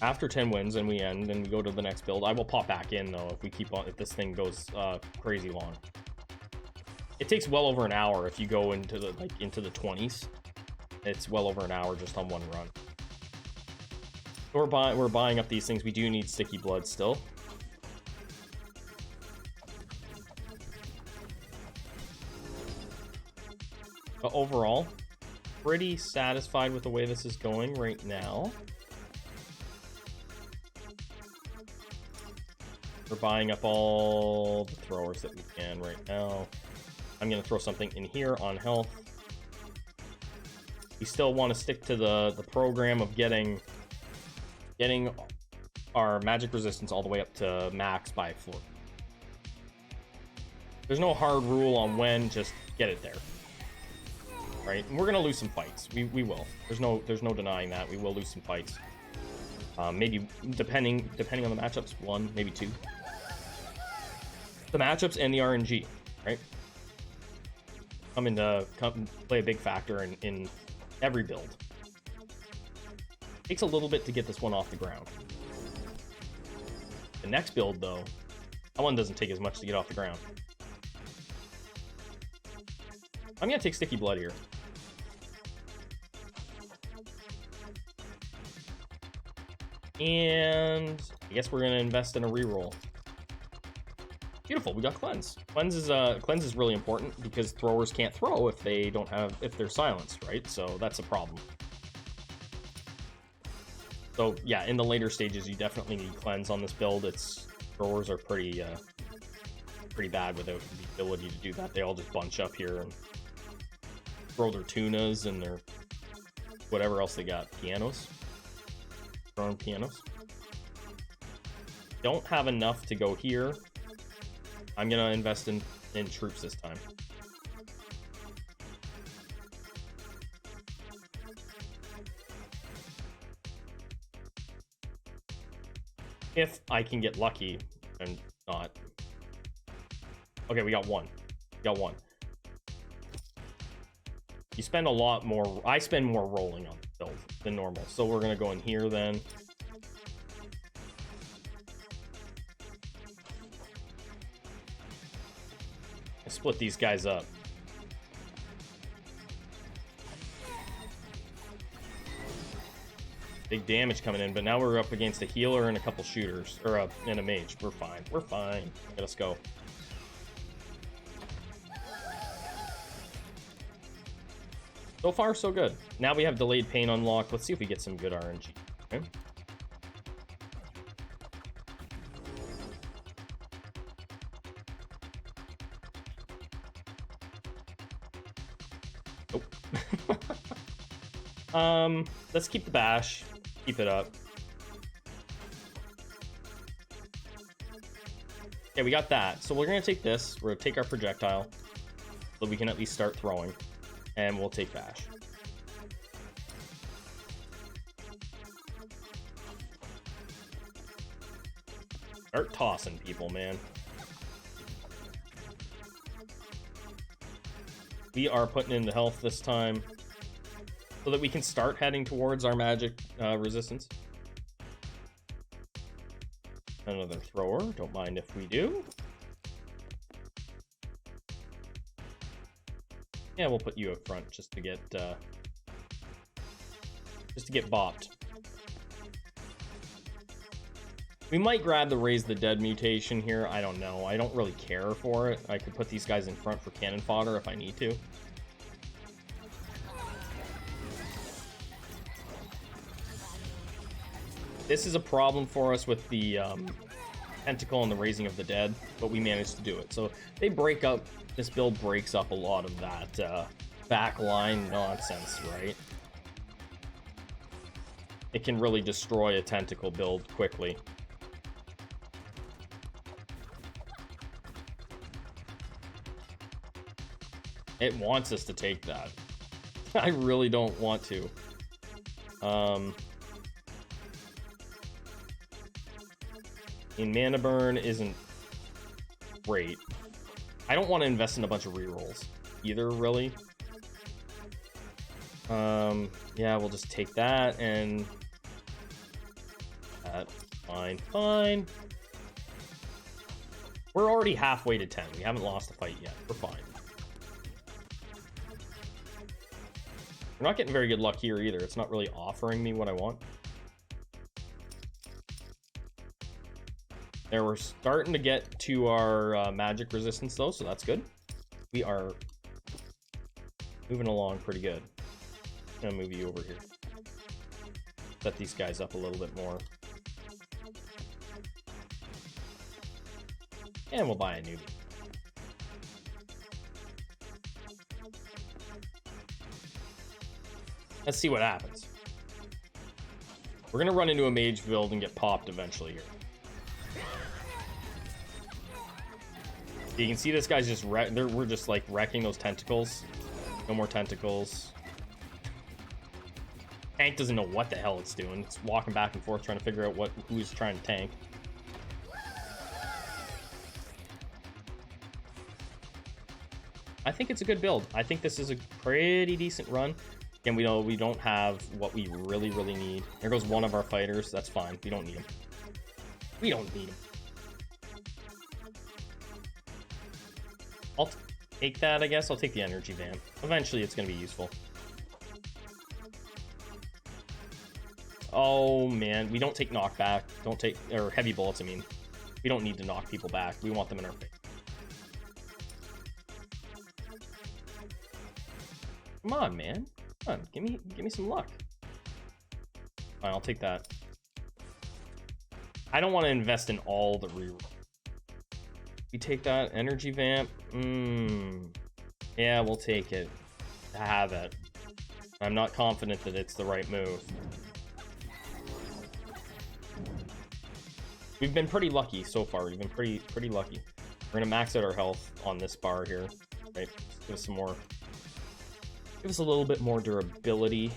Speaker 1: after 10 wins and we end and we go to the next build, I will pop back in though if we keep on, if this thing goes crazy long. It takes well over an hour if you go into the into the 20s. It's well over an hour just on one run. We're buying up these things. We do need sticky blood still. But overall, pretty satisfied with the way this is going right now. We're buying up all the throwers that we can right now. I'm going to throw something in here on health. We still want to stick to the program of getting our magic resistance all the way up to max by floor. There's no hard rule on when, just get it there. Right? And we're gonna lose some fights. We will. There's no denying that. We will lose some fights. Maybe depending on the matchups, 1, maybe 2. The matchups and the RNG, right? Come play a big factor in every build. Takes a little bit to get this one off the ground. The next build, though, that one doesn't take as much to get off the ground. I'm gonna take Sticky Blood here. And I guess we're gonna invest in a reroll. Beautiful, we got Cleanse. Cleanse is really important because throwers can't throw if they're silenced, right? So that's a problem. So yeah, in the later stages, you definitely need Cleanse on this build. Throwers are pretty bad without the ability to do that. They all just bunch up here and throw their tunas and their whatever else they got. Pianos. Throwing pianos. Don't have enough to go here. I'm gonna invest in troops this time. If I can get lucky and not. Okay, we got one. You spend a lot more. I spend more rolling on the build than normal, so we're gonna go in here then. I split these guys up. Big damage coming in, but now we're up against a healer and a couple shooters, and a mage. We're fine. We're fine. Let us go. So far, so good. Now we have Delayed Pain unlocked. Let's see if we get some good RNG. Okay. Nope. Let's keep the bash. Keep it up. Okay, we got that. So we're gonna take this. We're gonna take our projectile, so we can at least start throwing, and we'll take bash. Start tossing people, man. We are putting in the health this time, so that we can start heading towards our magic resistance. Another thrower, don't mind if we do. Yeah, we'll put you up front just to get bopped. We might grab the Raise the Dead mutation here. I don't know. I don't really care for it. I could put these guys in front for cannon fodder if I need to. This is a problem for us with the Tentacle and the Raising of the Dead, but we managed to do it. So they break up, this build breaks up a lot of that backline nonsense, right? It can really destroy a Tentacle build quickly. It wants us to take that. I really don't want to. Mana burn isn't great. I don't want to invest in a bunch of rerolls either, really. Yeah, we'll just take that and that. Fine. We're already halfway to 10. We haven't lost a fight yet. We're fine. We're not getting very good luck here either. It's not really offering me what I want. There, we're starting to get to our magic resistance though, so that's good. We are moving along pretty good. I'm gonna move you over here. Set these guys up a little bit more. And we'll buy a newbie. Let's see what happens. We're gonna run into a mage build and get popped eventually here. You can see this guy's just we're just like wrecking those tentacles. No more tentacles. Tank doesn't know what the hell it's doing. It's walking back and forth trying to figure out who's trying to tank. I think it's a good build. I think this is a pretty decent run. Again, we know we don't have what we really need. There goes one of our fighters. That's fine. We don't need him. We don't need him. I'll take that, I guess. I'll take the energy vamp. Eventually, it's going to be useful. Oh, man. We don't take knockback. Don't take... Or heavy bullets, I mean. We don't need to knock people back. We want them in our face. Come on, man. Come on. Give me some luck. Fine, I'll take that. I don't want to invest in all the reroll. We take that energy vamp. Yeah, we'll take it. Have it. I'm not confident that it's the right move. We've been pretty lucky so far. We've been pretty lucky. We're gonna max out our health on this bar here. Right? Just give us some more. Give us a little bit more durability.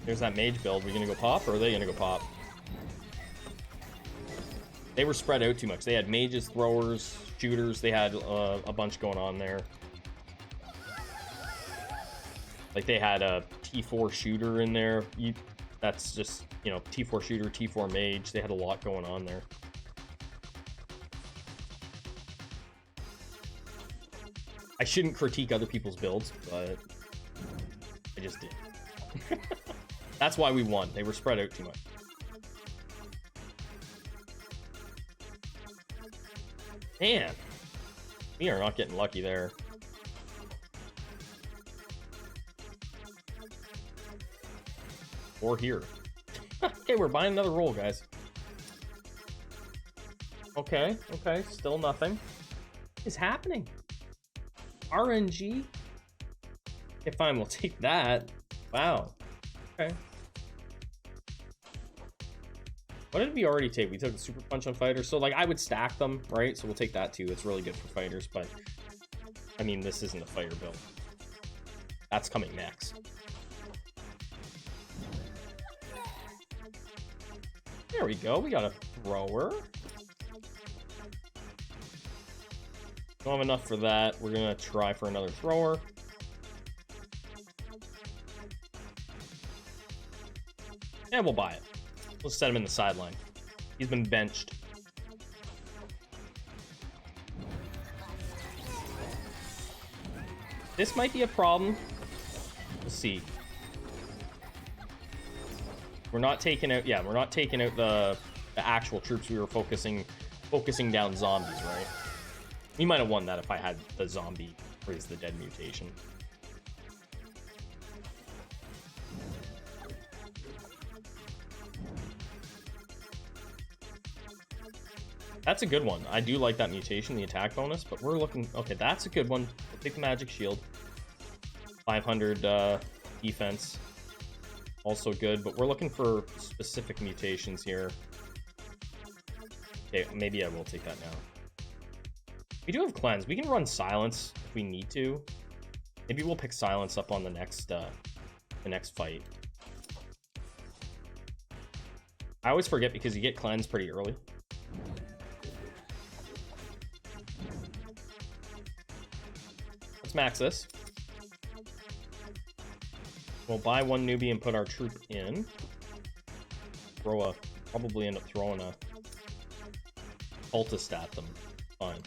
Speaker 1: There's that mage build. Are we gonna go pop, or are they gonna go pop? They were spread out too much. They had mages, throwers, shooters. They had a bunch going on there. Like they had a T4 shooter in there. That's just, you know, T4 shooter, T4 mage. They had a lot going on there. I shouldn't critique other people's builds, but I just did. That's why we won. They were spread out too much. Man, we are not getting lucky there. Or here. Okay, we're buying another roll, guys. Okay, still nothing. What is happening? RNG? Okay, fine, we'll take that. Wow. Okay. What did we already take? We took a super punch on fighters. So, like, I would stack them, right? So we'll take that, too. It's really good for fighters, but... I mean, this isn't a fighter build. That's coming next. There we go. We got a thrower. Don't have enough for that. We're going to try for another thrower. And we'll buy it. We'll set him in the sideline. He's been benched. This might be a problem. We'll see. We're not taking out... Yeah, we're not taking out the actual troops. We were focusing down zombies, right? We might have won that if I had the zombie raise the dead mutation. That's a good one. I do like that mutation, the attack bonus, but we're looking... Okay, that's a good one. We'll take the magic shield. 500 defense. Also good, but we're looking for specific mutations here. Okay, maybe I will take that now. We do have cleanse. We can run silence if we need to. Maybe we'll pick silence up on the next fight. I always forget because you get cleanse pretty early. Let's max this. We'll buy one newbie and put our troop in. Probably end up throwing a cultist at them. Fine.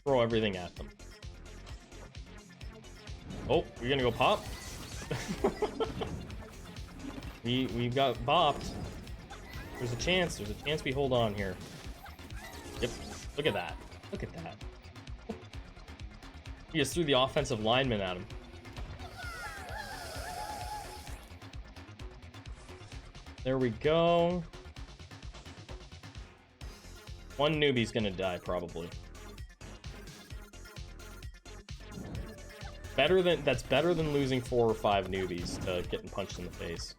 Speaker 1: Throw everything at them. Oh, you're gonna go pop? we got bopped. There's a chance we hold on here. Yep, look at that. Look at that. He just threw the offensive lineman at him. There we go. One newbie's gonna die, probably. That's better than losing 4 or 5 newbies to getting punched in the face.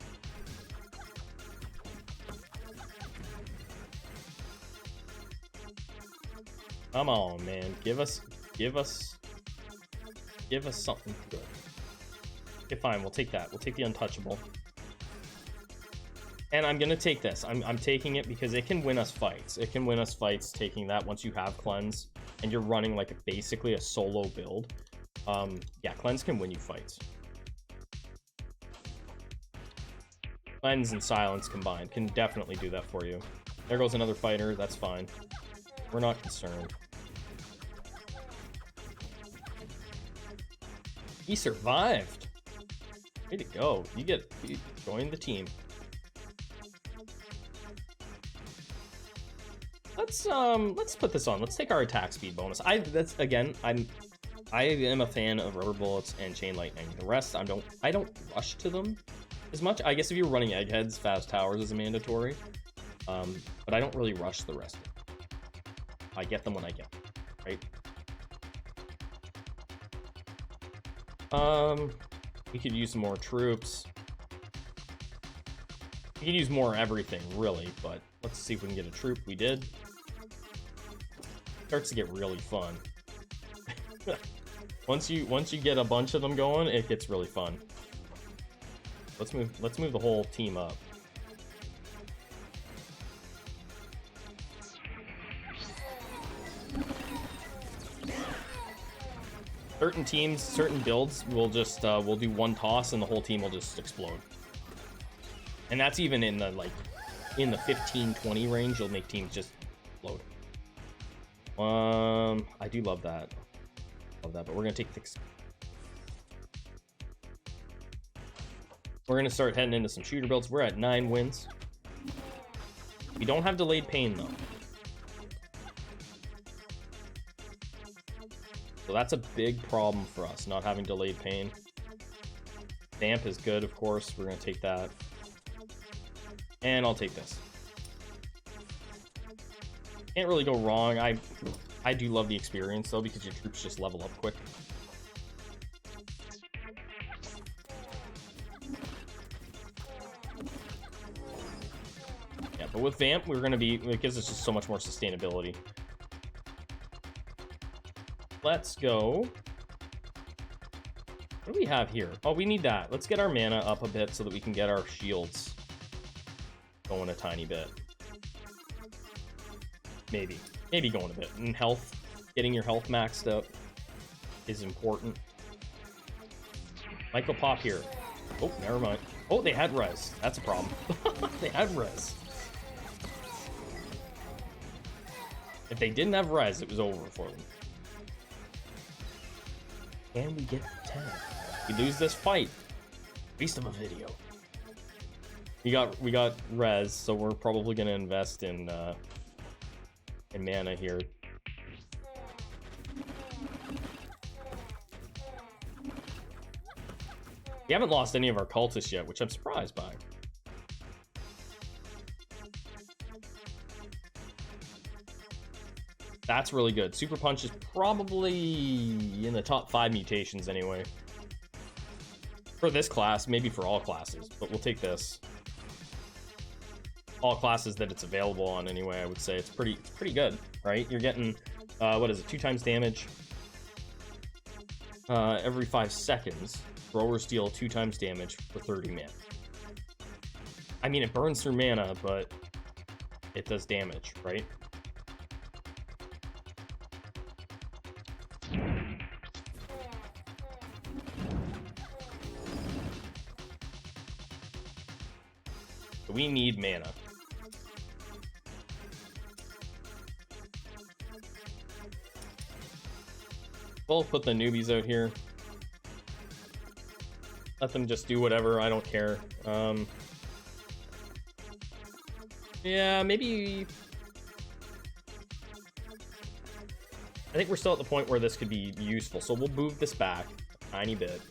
Speaker 1: Come on, man. Give us something good. Okay, fine. We'll take that. We'll take the untouchable. And I'm gonna take this. I'm taking it because it can win us fights. It can win us fights taking that once you have cleanse and you're running like basically a solo build. Yeah, cleanse can win you fights. Cleanse and silence combined can definitely do that for you. There goes another fighter. That's fine. We're not concerned. He survived. Way to go. You join the team. Let's put this on. Let's take our attack speed bonus. I am a fan of rubber bullets and chain lightning. The rest I don't rush to them as much. I guess if you're running eggheads, fast towers is mandatory. But I don't really rush the rest. I get them when I get them, right? We could use some more troops. We could use more everything, really, but let's see if we can get a troop. We did. Starts to get really fun. Once you get a bunch of them going, it gets really fun. Let's move the whole team up. Certain teams, certain builds will just we'll do one toss and the whole team will just explode. And that's even in the in the 15-20 range, you'll make teams just explode. I do love that. But we're gonna take this. We're gonna start heading into some shooter builds. We're at 9 wins. We don't have delayed pain though. So that's a big problem for us, not having delayed pain. Damp is good, of course. We're gonna take that. And I'll take this. Can't really go wrong. I do love the experience though, because your troops just level up quick. Yeah, but with Vamp, it gives us just so much more sustainability. Let's go. What do we have here? Oh, we need that. Let's get our mana up a bit so that we can get our shields going a tiny bit. Maybe going a bit. And health, getting your health maxed up is important. Might go pop here. Oh, never mind. Oh, they had res. That's a problem. They had res. If they didn't have res, it was over for them. Can we get 10? We lose this fight. Waste of a video. We got res, so we're probably gonna invest in mana here. We haven't lost any of our cultists yet, which I'm surprised by. That's really good. Super Punch is probably in the top 5 mutations anyway. For this class, maybe for all classes, but we'll take this. All classes that it's available on anyway, I would say it's pretty good, right? You're getting what is it, 2 times damage every 5 seconds. Throwers deal 2 times damage for 30 mana. I mean, it burns through mana, but it does damage, right? We need mana. We'll put the newbies out here. Let them just do whatever, I don't care. Yeah, maybe... I think we're still at the point where this could be useful, so we'll move this back a tiny bit.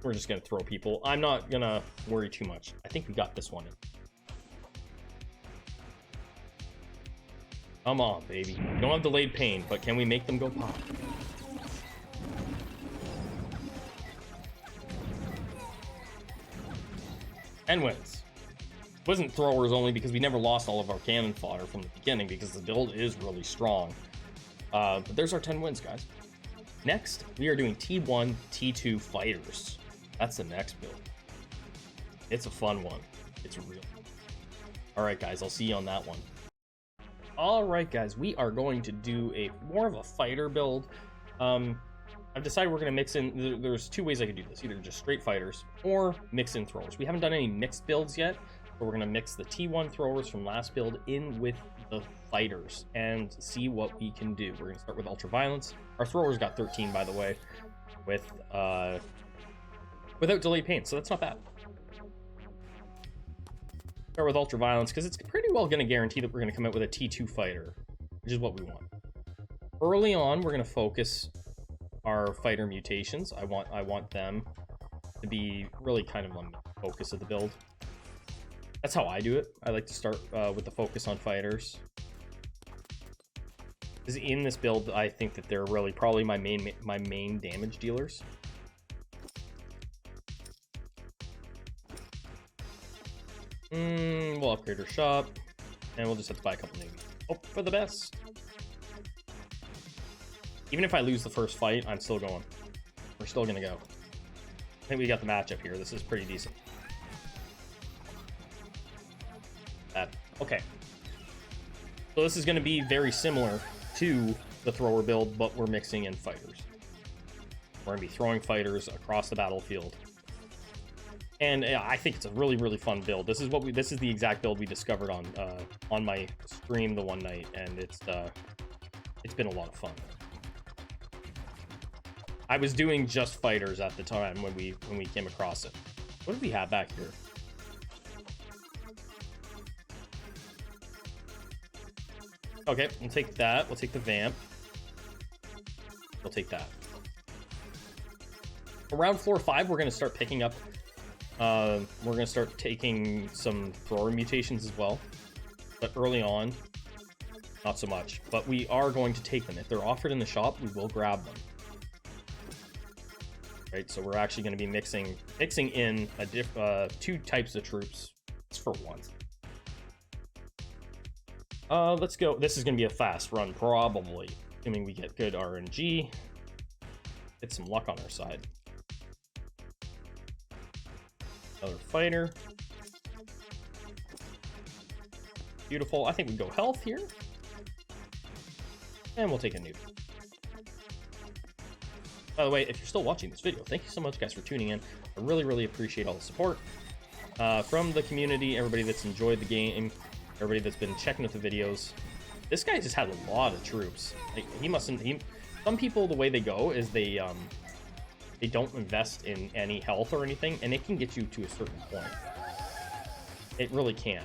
Speaker 1: We're just gonna throw people. I'm not gonna worry too much. I think we got this one in. Come on, baby. We don't have delayed pain, but can we make them go pop? And wins. wasn't throwers only because we never lost all of our cannon fodder from the beginning because the build is really strong. But there's our 10 wins, guys. Next, we are doing T1, T2 fighters. That's the next build. It's a fun one. It's real. All right, guys, I'll see you on that one. All right, guys, we are going to do more of a fighter build. I've decided we're going to mix in, there's two ways I could do this, either just straight fighters or mix in throwers. We haven't done any mixed builds yet, but we're going to mix the T1 throwers from last build in with the fighters and see what we can do. We're going to start with Ultra Violence. Our throwers got 13, by the way, without Delayed Pain, so that's not bad. Start with Ultra Violence because it's pretty well going to guarantee that we're going to come out with a T2 fighter, which is what we want. Early on, we're going to focus our fighter mutations. I want them to be really kind of on the focus of the build. That's how I do it. I like to start with the focus on fighters. Because in this build, I think that they're really probably my main damage dealers. We'll upgrade our shop, and we'll just have to buy a couple newbies. Hope for the best. Even if I lose the first fight, I'm still going. We're still gonna go. I think we got the matchup here. This is pretty decent. Okay. So this is gonna be very similar to the thrower build, but we're mixing in fighters. We're gonna be throwing fighters across the battlefield. And I think it's a really, really fun build. This is the exact build we discovered on my stream the one night, and it's been a lot of fun. I was doing just fighters at the time when we came across it. What do we have back here? Okay, we'll take that. We'll take the vamp. We'll take that. Around floor 5, we're going to start picking up. We're going to start taking some thrower mutations as well. But early on, not so much. But we are going to take them. If they're offered in the shop, we will grab them. Right, so we're actually going to be mixing in two types of troops for once. Let's go. This is going to be a fast run, probably, assuming we get good RNG. Get some luck on our side. Another fighter. Beautiful. I think we go health here, and we'll take a nuke. By the way, if you're still watching this video, thank you so much, guys, for tuning in. I really, really appreciate all the support from the community, everybody that's enjoyed the game, everybody that's been checking out the videos. This guy just had a lot of troops. Like, some people, the way they go is they don't invest in any health or anything, and it can get you to a certain point. It really can,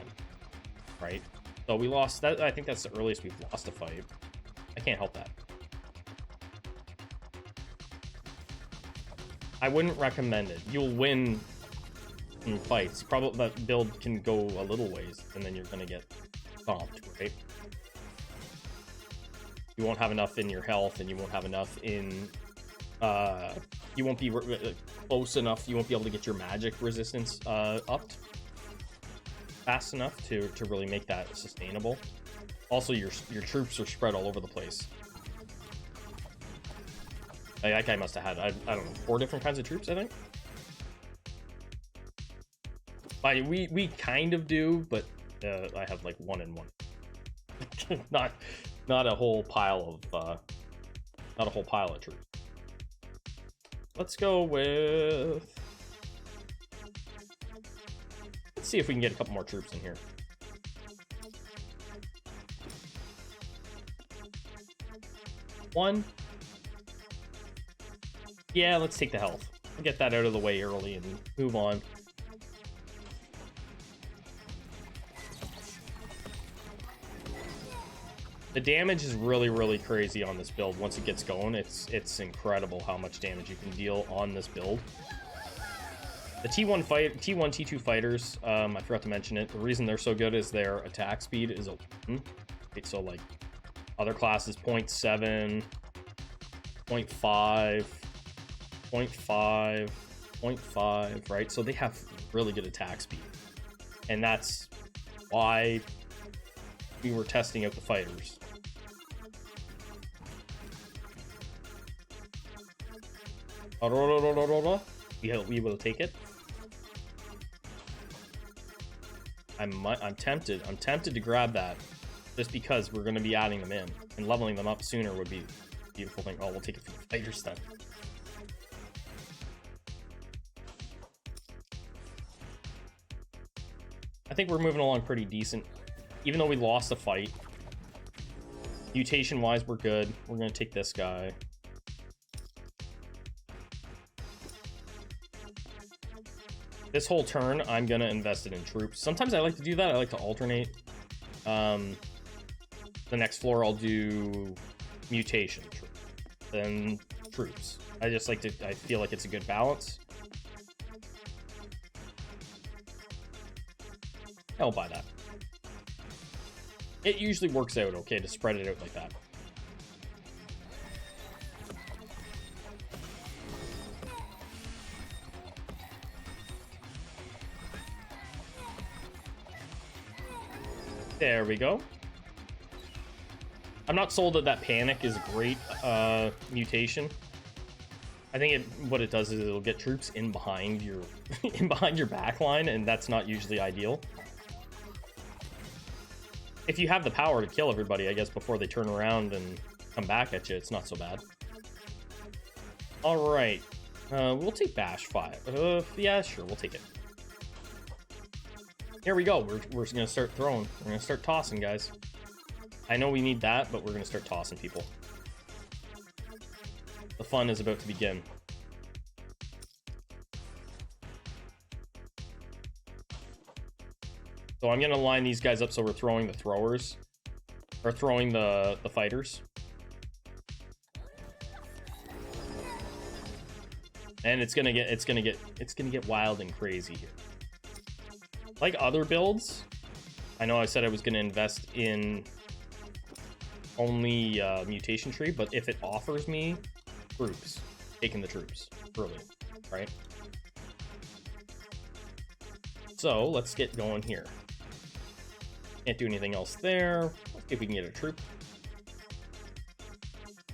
Speaker 1: right? So we lost that. I think that's the earliest we've lost a fight. I can't help that. I wouldn't recommend it. You'll win in fights. Probably that build can go a little ways, and then you're gonna get stomped, right? You won't have enough in your health, and you won't have enough in. You won't be close enough. You won't be able to get your magic resistance upped fast enough to really make that sustainable. Also, your troops are spread all over the place. That guy must have had, I don't know, 4 different kinds of troops, I think. We kind of do, but I have like 1 and 1. not a whole pile of troops. Let's go with. Let's see if we can get a couple more troops in here. One. Yeah, let's take the health. Get that out of the way early and move on. The damage is really, really crazy on this build. Once it gets going, it's incredible how much damage you can deal on this build. The T1, T2 fighters, I forgot to mention it. The reason they're so good is their attack speed is a 1. Okay, so like other classes, 0.7, 0.5, 0.5, 0.5, right? So they have really good attack speed. And that's why we were testing out the fighters. We will take it. I'm tempted to grab that, just because we're going to be adding them in, and leveling them up sooner would be a beautiful thing. Oh, we'll take it for the fighters then. I think we're moving along pretty decent, even though we lost the fight. Mutation wise, we're good. We're going to take this guy. This whole turn, I'm going to invest it in troops. Sometimes I like to do that. I like to alternate. The next floor, I'll do mutation, then troops. I just like to, I feel like it's a good balance. I'll buy that. It usually works out okay to spread it out like that. There we go. I'm not sold that panic is a great mutation. I think what it does is it'll get troops in behind your back line, and that's not usually ideal. If you have the power to kill everybody, I guess, before they turn around and come back at you, it's not so bad. All right, we'll take Bash 5. Yeah, sure, we'll take it. Here we go. We're gonna start throwing. We're gonna start tossing, guys. I know we need that, but we're gonna start tossing people. The fun is about to begin. So I'm gonna line these guys up so we're throwing the throwers, or throwing the fighters. And it's gonna get wild and crazy here. Like other builds, I know I said I was gonna invest in only mutation tree, but if it offers me troops, taking the troops early, right? So let's get going here. Can't do anything else there. Let's see if we can get a troop.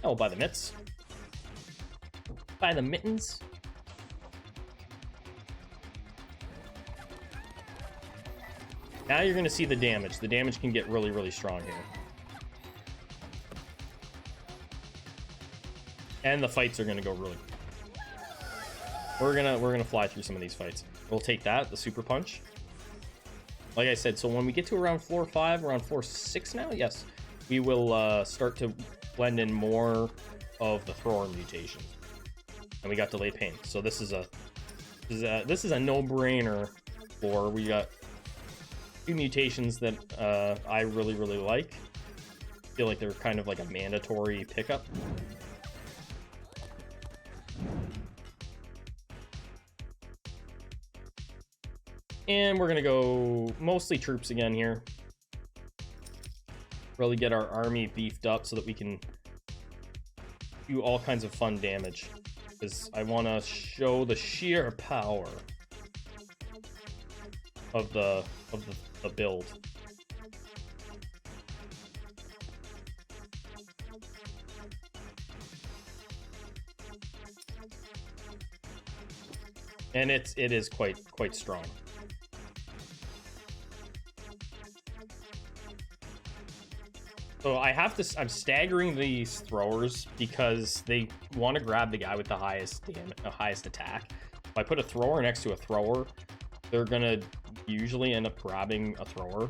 Speaker 1: Oh, buy the mitts. Buy the mittens. Now you're going to see the damage. The damage can get really, really strong here. And the fights are going to go really... We're gonna fly through some of these fights. We'll take that, the super punch. Like I said, so when we get to around floor 5, around floor 6 now, yes, we will start to blend in more of the thrower mutation. And we got delayed pain. So this is a no-brainer floor. We got 2 mutations that I really, really like. I feel like they're kind of like a mandatory pickup. And we're gonna go mostly troops again here. Really get our army beefed up so that we can do all kinds of fun damage. Because I want to show the sheer power of the build. And it is quite strong. So I'm staggering these throwers because they want to grab the guy with the highest attack. If I put a thrower next to a thrower, they're gonna usually end up grabbing a thrower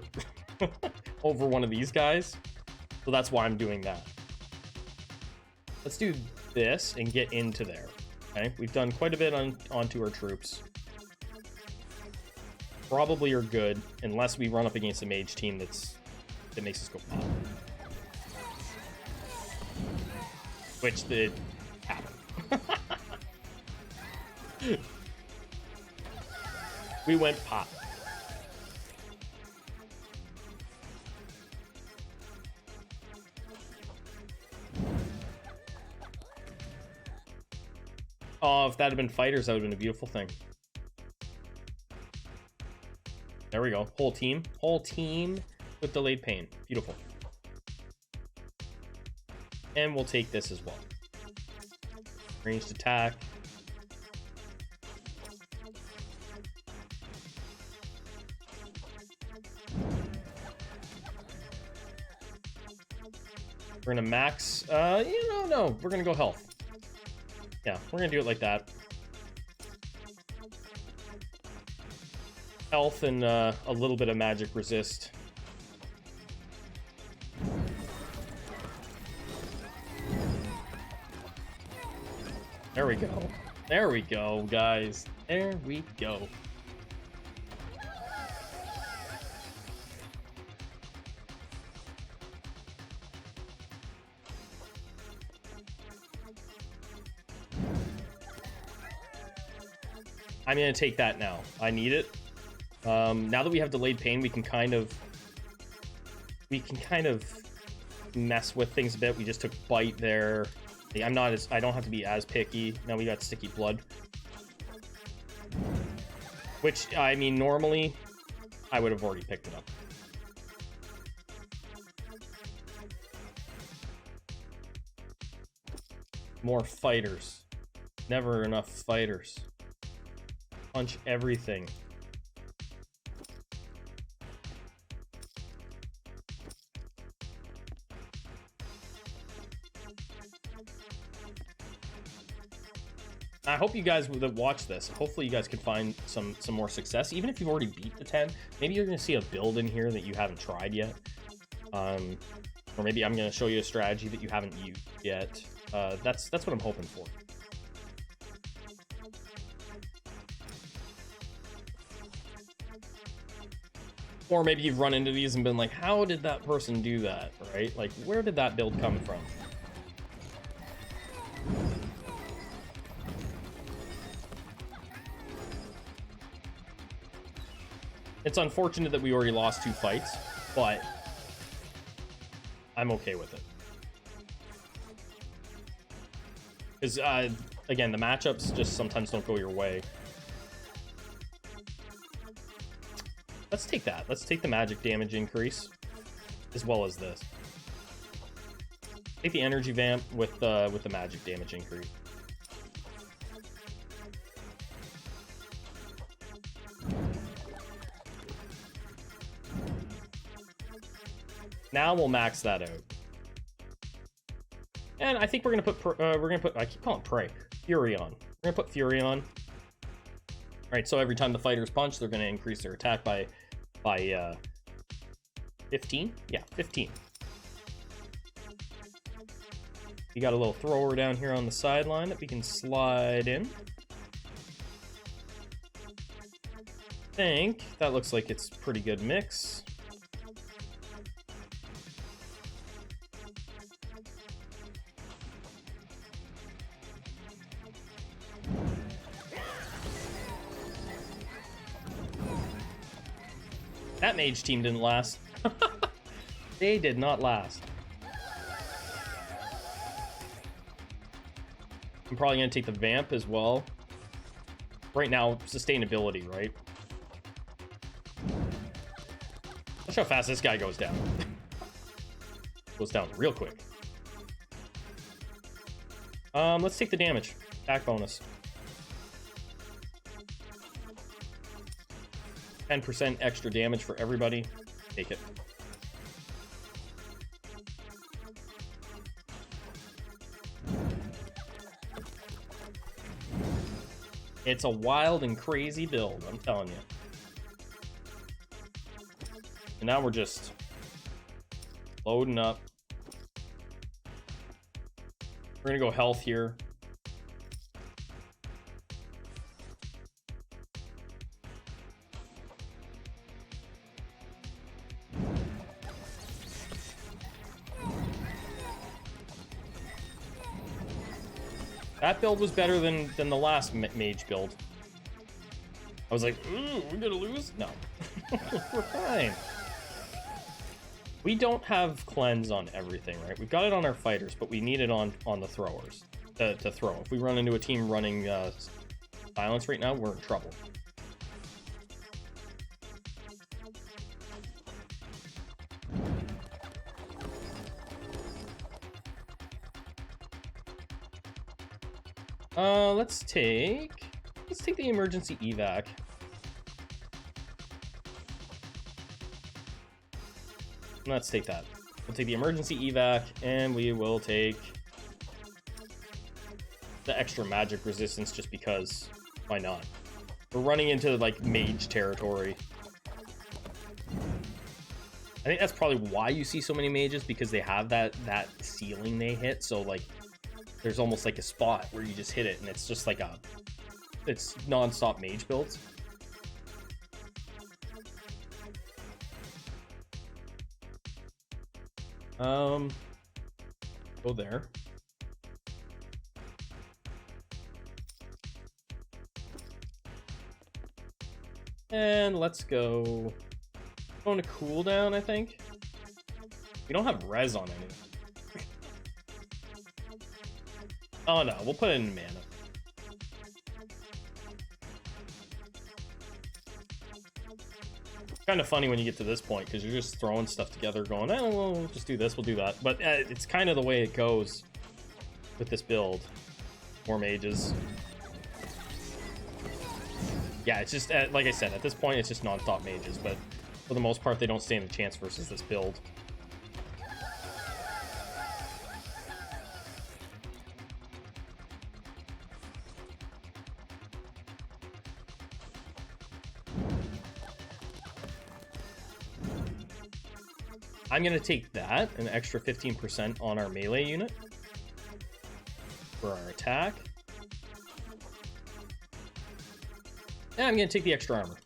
Speaker 1: over one of these guys. So that's why I'm doing that. Let's do this and get into there. Okay, we've done quite a bit onto our troops. Probably are good unless we run up against a mage team that makes us go pop. Which did happen. We went pop. Oh, if that had been fighters, that would have been a beautiful thing. There we go. Whole team with delayed pain. Beautiful. And we'll take this as well. Ranged attack. We're gonna max, no, we're gonna go health. Yeah, we're gonna do it like that. Health and a little bit of magic resist. There we go. There we go, guys. There we go. I'm gonna take that now. I need it. Now that we have delayed pain, we can kind of mess with things a bit. We just took bite there. I don't have to be as picky. Now we got sticky blood. Which, I mean, normally I would have already picked it up. More fighters. Never enough fighters. Punch everything. I hope you guys that watch this, hopefully you guys can find some more success. Even if you've already beat the 10, maybe you're going to see a build in here that you haven't tried yet. Or maybe I'm going to show you a strategy that you haven't used yet. That's what I'm hoping for. Or maybe you've run into these and been like, how did that person do that, right? Like, where did that build come from? It's unfortunate that we already lost 2 fights, but I'm okay with it. Because, again, the matchups just sometimes don't go your way. Let's take that. Let's take the magic damage increase, as well as this. Take the energy vamp with the magic damage increase. Now we'll max that out. And I think we're gonna put I keep calling Prey. Fury on. We're gonna put Fury on. Alright, so every time the fighters punch, they're gonna increase their attack by 15? Yeah, 15. You got a little thrower down here on the sideline that we can slide in. I think that looks like it's a pretty good mix. That mage team didn't last. They did not last. I'm probably going to take the vamp as well. Right now, sustainability, right? Watch how fast this guy goes down. Goes down real quick. Let's take the damage. Attack bonus. 10% extra damage for everybody. Take it. It's a wild and crazy build, I'm telling you. And now we're just loading up. We're gonna go health here. That build was better than the last mage build. I was like, ooh, we're gonna lose? No. We're fine. We don't have cleanse on everything, right? We've got it on our fighters, but we need it on the throwers to throw. If we run into a team running silence right now, we're in trouble. Let's take the emergency evac. Let's take that. We'll take the emergency evac, and we will take the extra magic resistance just because. Why not? We're running into like mage territory. I think that's probably why you see so many mages, because they have that ceiling they hit. So like, there's almost like a spot where you just hit it, and it's just like it's non-stop mage builds. Go there. And let's go. Going to cooldown, I think. We don't have res on anything. Oh no, we'll put it in mana. Kind of funny when you get to this point, because you're just throwing stuff together going, oh, well, we'll just do this, we'll do that. But it's kind of the way it goes with this build. More mages. Yeah, it's just, like I said, at this point, it's just non-stop mages, but for the most part, they don't stand a chance versus this build. I'm going to take that, an extra 15% on our melee unit for our attack. And I'm going to take the extra armor.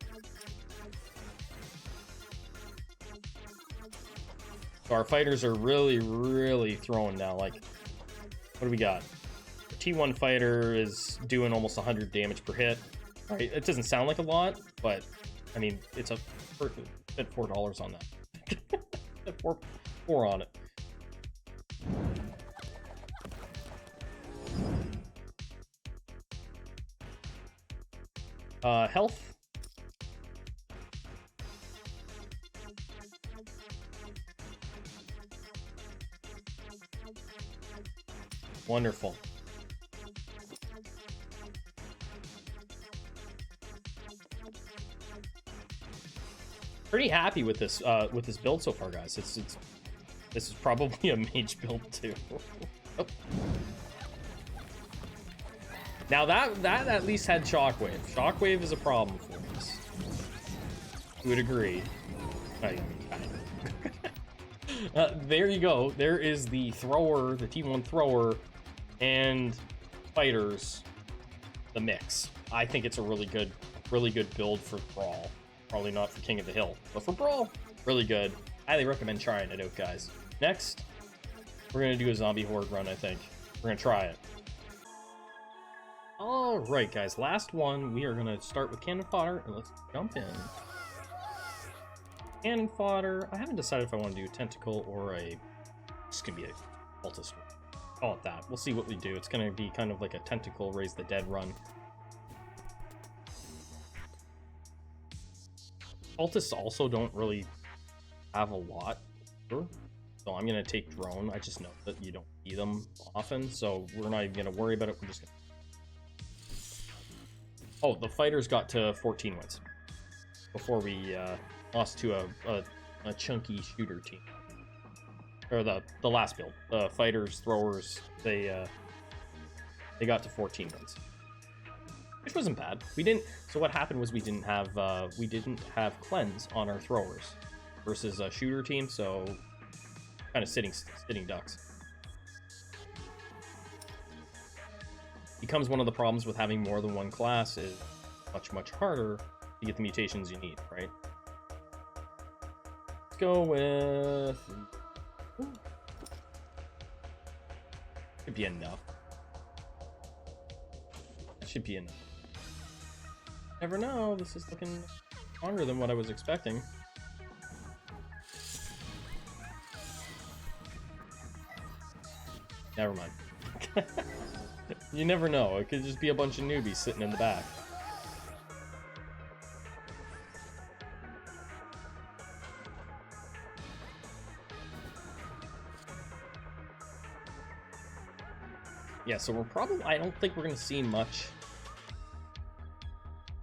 Speaker 1: So our fighters are really, really throwing now. Like, what do we got? The T1 fighter is doing almost 100 damage per hit. Right? It doesn't sound like a lot, but, I mean, it's a spent $4 on that. Four on it. Health. Wonderful. Pretty happy with this build so far, guys. This is probably a mage build too. Oh. Now that at least had shockwave. Shockwave is a problem for us. You would agree. Oh, yeah, kind of. There you go. There is the thrower, the T1 thrower, and fighters. The mix. I think it's a really good build for Brawl. Probably not for King of the Hill, but for Brawl, really good. Highly recommend trying it out, guys. Next, we're gonna do a zombie horde run. I think we're gonna try it. All right, guys. Last one. We are gonna start with cannon fodder, and let's jump in. Cannon fodder. I haven't decided if I want to do a tentacle or a. It's gonna be a cultist. Call it that. We'll see what we do. It's gonna be kind of like a tentacle raise the dead run. Cultists also don't really have a lot, so I'm gonna take drone. I just know that you don't see them often, so we're not even gonna worry about it. We're just gonna... Oh, the fighters got to 14 wins before we lost to a chunky shooter team, or the last build. The fighters, throwers, they got to 14 wins. Which wasn't bad. We didn't. So what happened was we didn't have cleanse on our throwers versus a shooter team. So kind of sitting ducks. Becomes one of the problems with having more than one class is much harder to get the mutations you need, right? Let's go with. Ooh. Should be enough. That should be enough. Never know, this is looking stronger than what I was expecting. Never mind. You never know, it could just be a bunch of newbies sitting in the back. Yeah, so we're probably, I don't think we're gonna see much.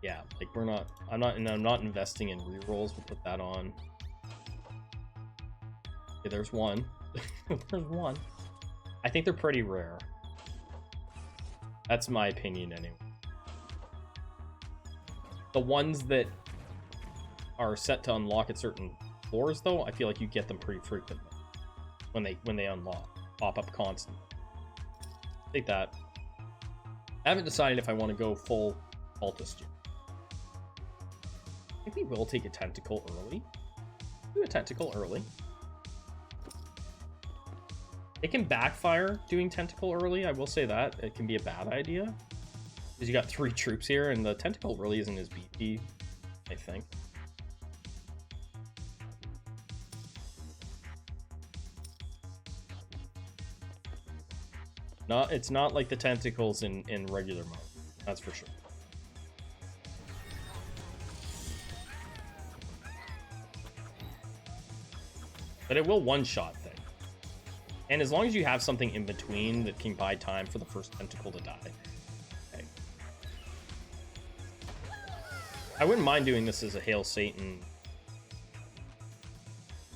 Speaker 1: Yeah, like we're not, I'm not investing in rerolls. We'll put that on. Okay, there's one. There's one. I think they're pretty rare. That's my opinion anyway. The ones that are set to unlock at certain floors, though, I feel like you get them pretty frequently when they unlock, pop up constantly. Take that. I haven't decided if I want to go full cultist yet. I think we will take a tentacle early. Do a tentacle early. It can backfire doing tentacle early, I will say that. It can be a bad idea. Because you got 3 troops here, and the tentacle really isn't as beefy, I think. It's not like the tentacles in regular mode, that's for sure. But it will one-shot things. And as long as you have something in between that can buy time for the first tentacle to die. Okay. I wouldn't mind doing this as a Hail Satan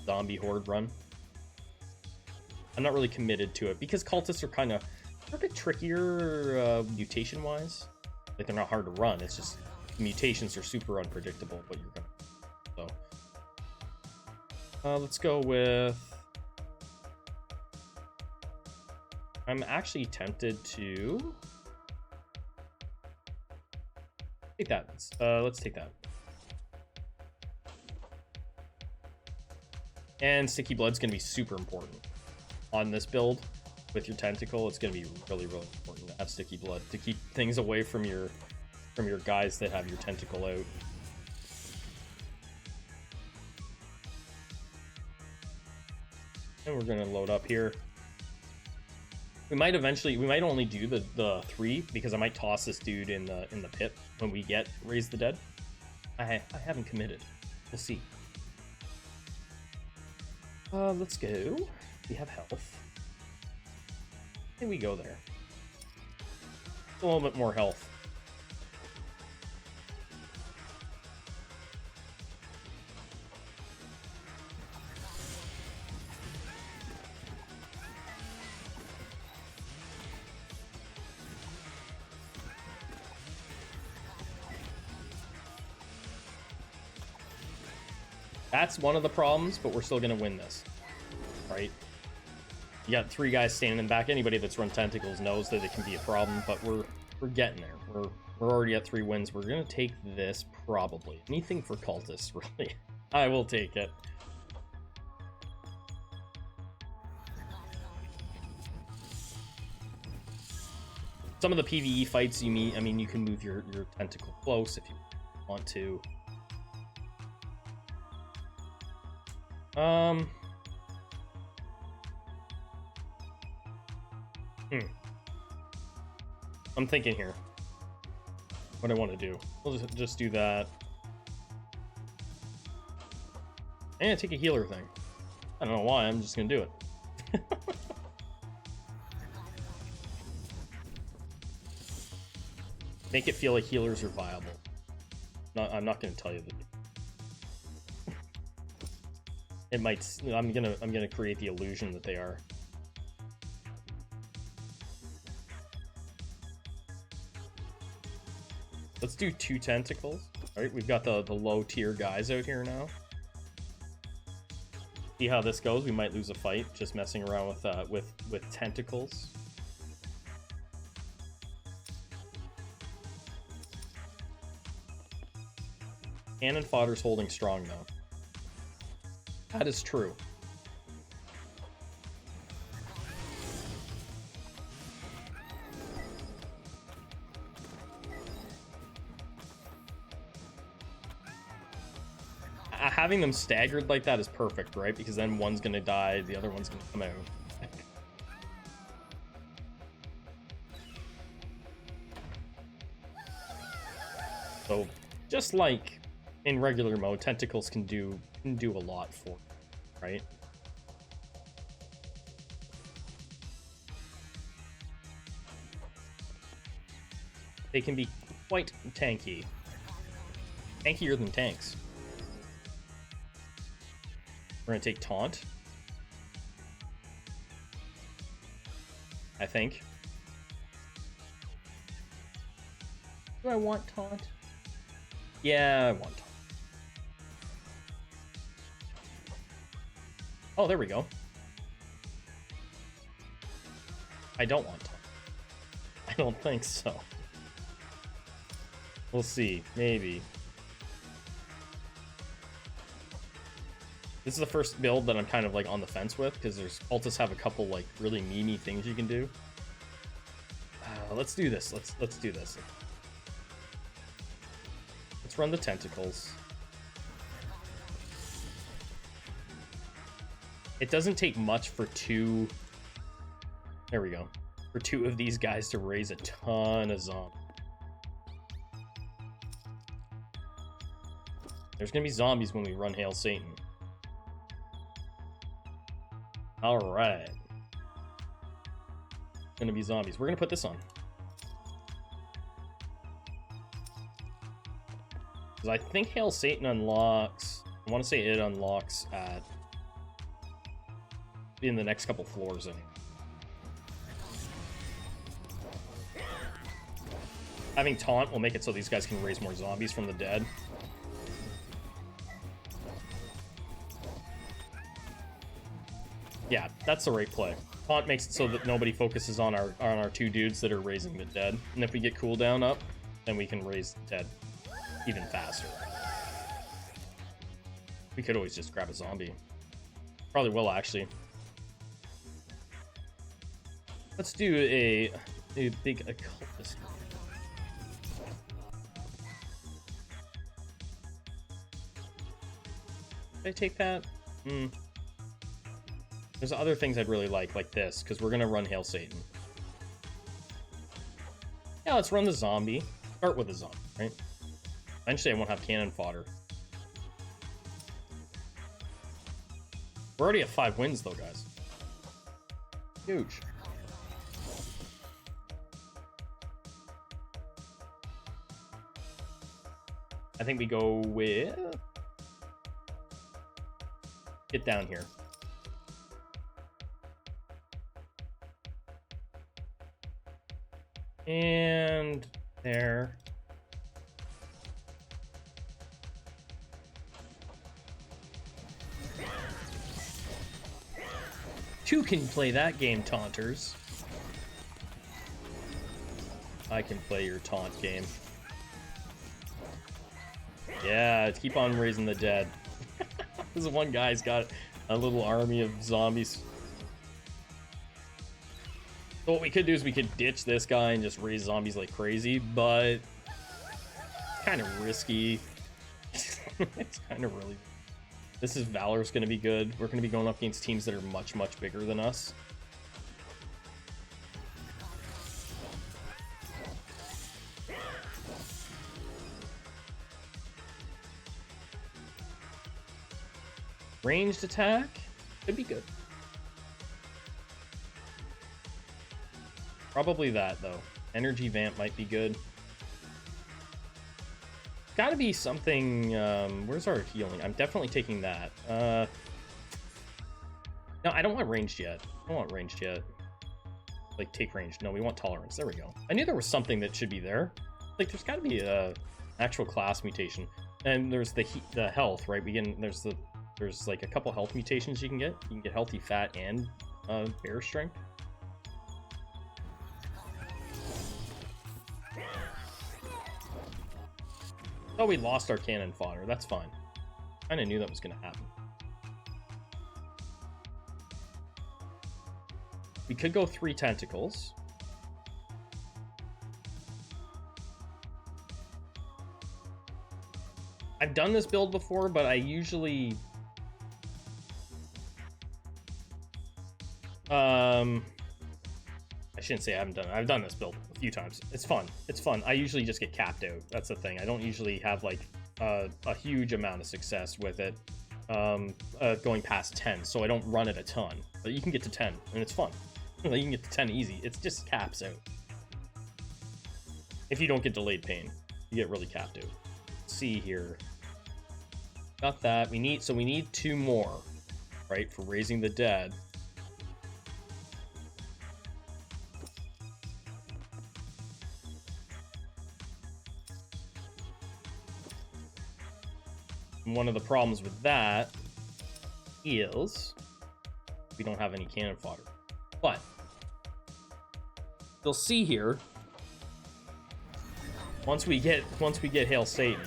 Speaker 1: zombie horde run. I'm not really committed to it because cultists are kind of a bit trickier mutation-wise. Like, they're not hard to run. It's just mutations are super unpredictable what you're gonna. So let's go with. I'm actually tempted to take that. Let's take that. And Sticky Blood's gonna be super important on this build. With your tentacle, it's going to be really, really important to have Sticky Blood to keep things away from your guys that have your tentacle out. And we're going to load up here. We might only do the 3 because I might toss this dude in the pit when we get Raise the Dead. I haven't committed. We'll see. Let's go. We have health. I think we go there. A little bit more health. That's one of the problems, but we're still gonna win this, right? You got 3 guys standing in the back. Anybody that's run tentacles knows that it can be a problem, but we're getting there. We're already at 3 wins. We're gonna take this probably. Anything for cultists, really. I will take it. Some of the PvE fights you meet, I mean, you can move your tentacle close if you want to. I'm thinking here what I want to do. We'll just do that. And take a healer thing. I don't know why, I'm just gonna do it. Make it feel like healers are viable. I'm not gonna tell you that. It might. I'm gonna create the illusion that they are. Let's do 2 tentacles. All right, we've got the low tier guys out here now. See how this goes. We might lose a fight just messing around with tentacles. Cannon fodder's holding strong though. That is true. Having them staggered like that is perfect, right? Because then one's gonna die, the other one's gonna come out. So, just like in regular mode, tentacles can do a lot for you, right? . they can be quite tanky. Tankier than tanks. We're gonna take Taunt. I think. Do I want Taunt? Yeah, I want Taunt. Oh, there we go. I don't want Taunt. I don't think so. We'll see. Maybe. This is the first build that I'm kind of like on the fence with, because there's Altus have a couple like really memey things you can do. Let's do this. Let's do this. Let's run the tentacles. It doesn't take much for two. There we go. For two of these guys to raise a ton of zombies. There's gonna be zombies when we run Hail Satan. Alright. Gonna be zombies. We're gonna put this on. Because I think Hail Satan unlocks... I want to say it unlocks at... in the next couple floors anyway. Having Taunt will make it so these guys can raise more zombies from the dead. Yeah, that's the right play. Taunt makes it so that nobody focuses on our two dudes that are raising the dead. And if we get cooldown up, then we can raise the dead even faster. We could always just grab a zombie. Probably will, actually. Let's do a big occultist. Did I take that? There's other things I'd really like this, because we're gonna run Hail Satan. Yeah, let's run the zombie. Start with the zombie, right? Eventually I won't have cannon fodder. We're already at 5 wins though, guys. Huge. I think we go with... Get down here. And there. Two can play that game, taunters. I can play your taunt game. Yeah, keep on raising the dead. This one guy's got a little army of zombies. So what we could do is we could ditch this guy and just raise zombies like crazy, but it's kind of risky. It's kind of really... This is Valor's going to be good. We're going to be going up against teams that are much, much bigger than us. Ranged attack could be good. Probably that, though. Energy Vamp might be good. Gotta be something... where's our healing? I'm definitely taking that. No, I don't want ranged yet. I don't want ranged yet. Like, take ranged. No, we want tolerance. There we go. I knew there was something that should be there. Like, there's gotta be a actual class mutation. And there's the health, right? There's like a couple health mutations you can get. You can get healthy fat and bear strength. Oh, we lost our cannon fodder. That's fine. Kind of knew that was going to happen. We could go 3 tentacles. I've done this build before, but I usually... I shouldn't say I haven't done it. I've done this build a few times. It's fun. It's fun. I usually just get capped out. That's the thing. I don't usually have like a huge amount of success with it going past 10, so I don't run it a ton. But you can get to 10, and it's fun. You can get to 10 easy. It just caps out. If you don't get delayed pain, you get really capped out. Let's see here. Got that. We need 2 more, right, for raising the dead. And one of the problems with that is we don't have any cannon fodder. But you'll see here, once we get Hail Satan,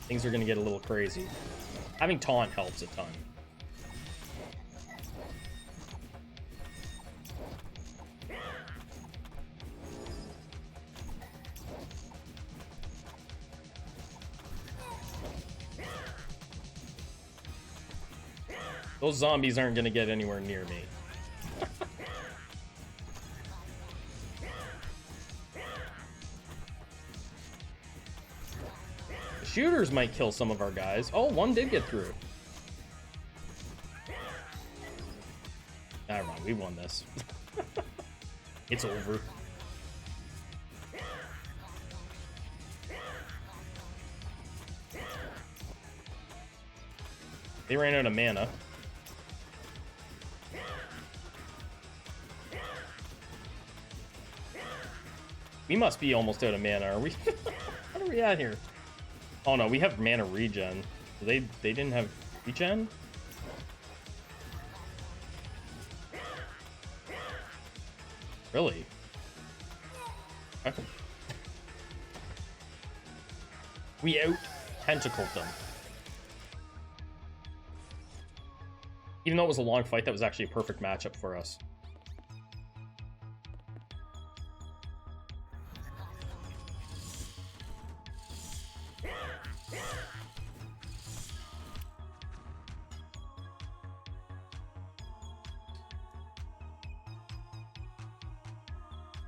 Speaker 1: things are gonna get a little crazy. Having taunt helps a ton. Those zombies aren't gonna get anywhere near me. The shooters might kill some of our guys. Oh, one did get through. Never mind, we won this. It's over. They ran out of mana. We must be almost out of mana, are we? What are we at here? Oh no, we have mana regen. They didn't have regen? Really? Okay. We out-tentacled them. Even though it was a long fight, that was actually a perfect matchup for us.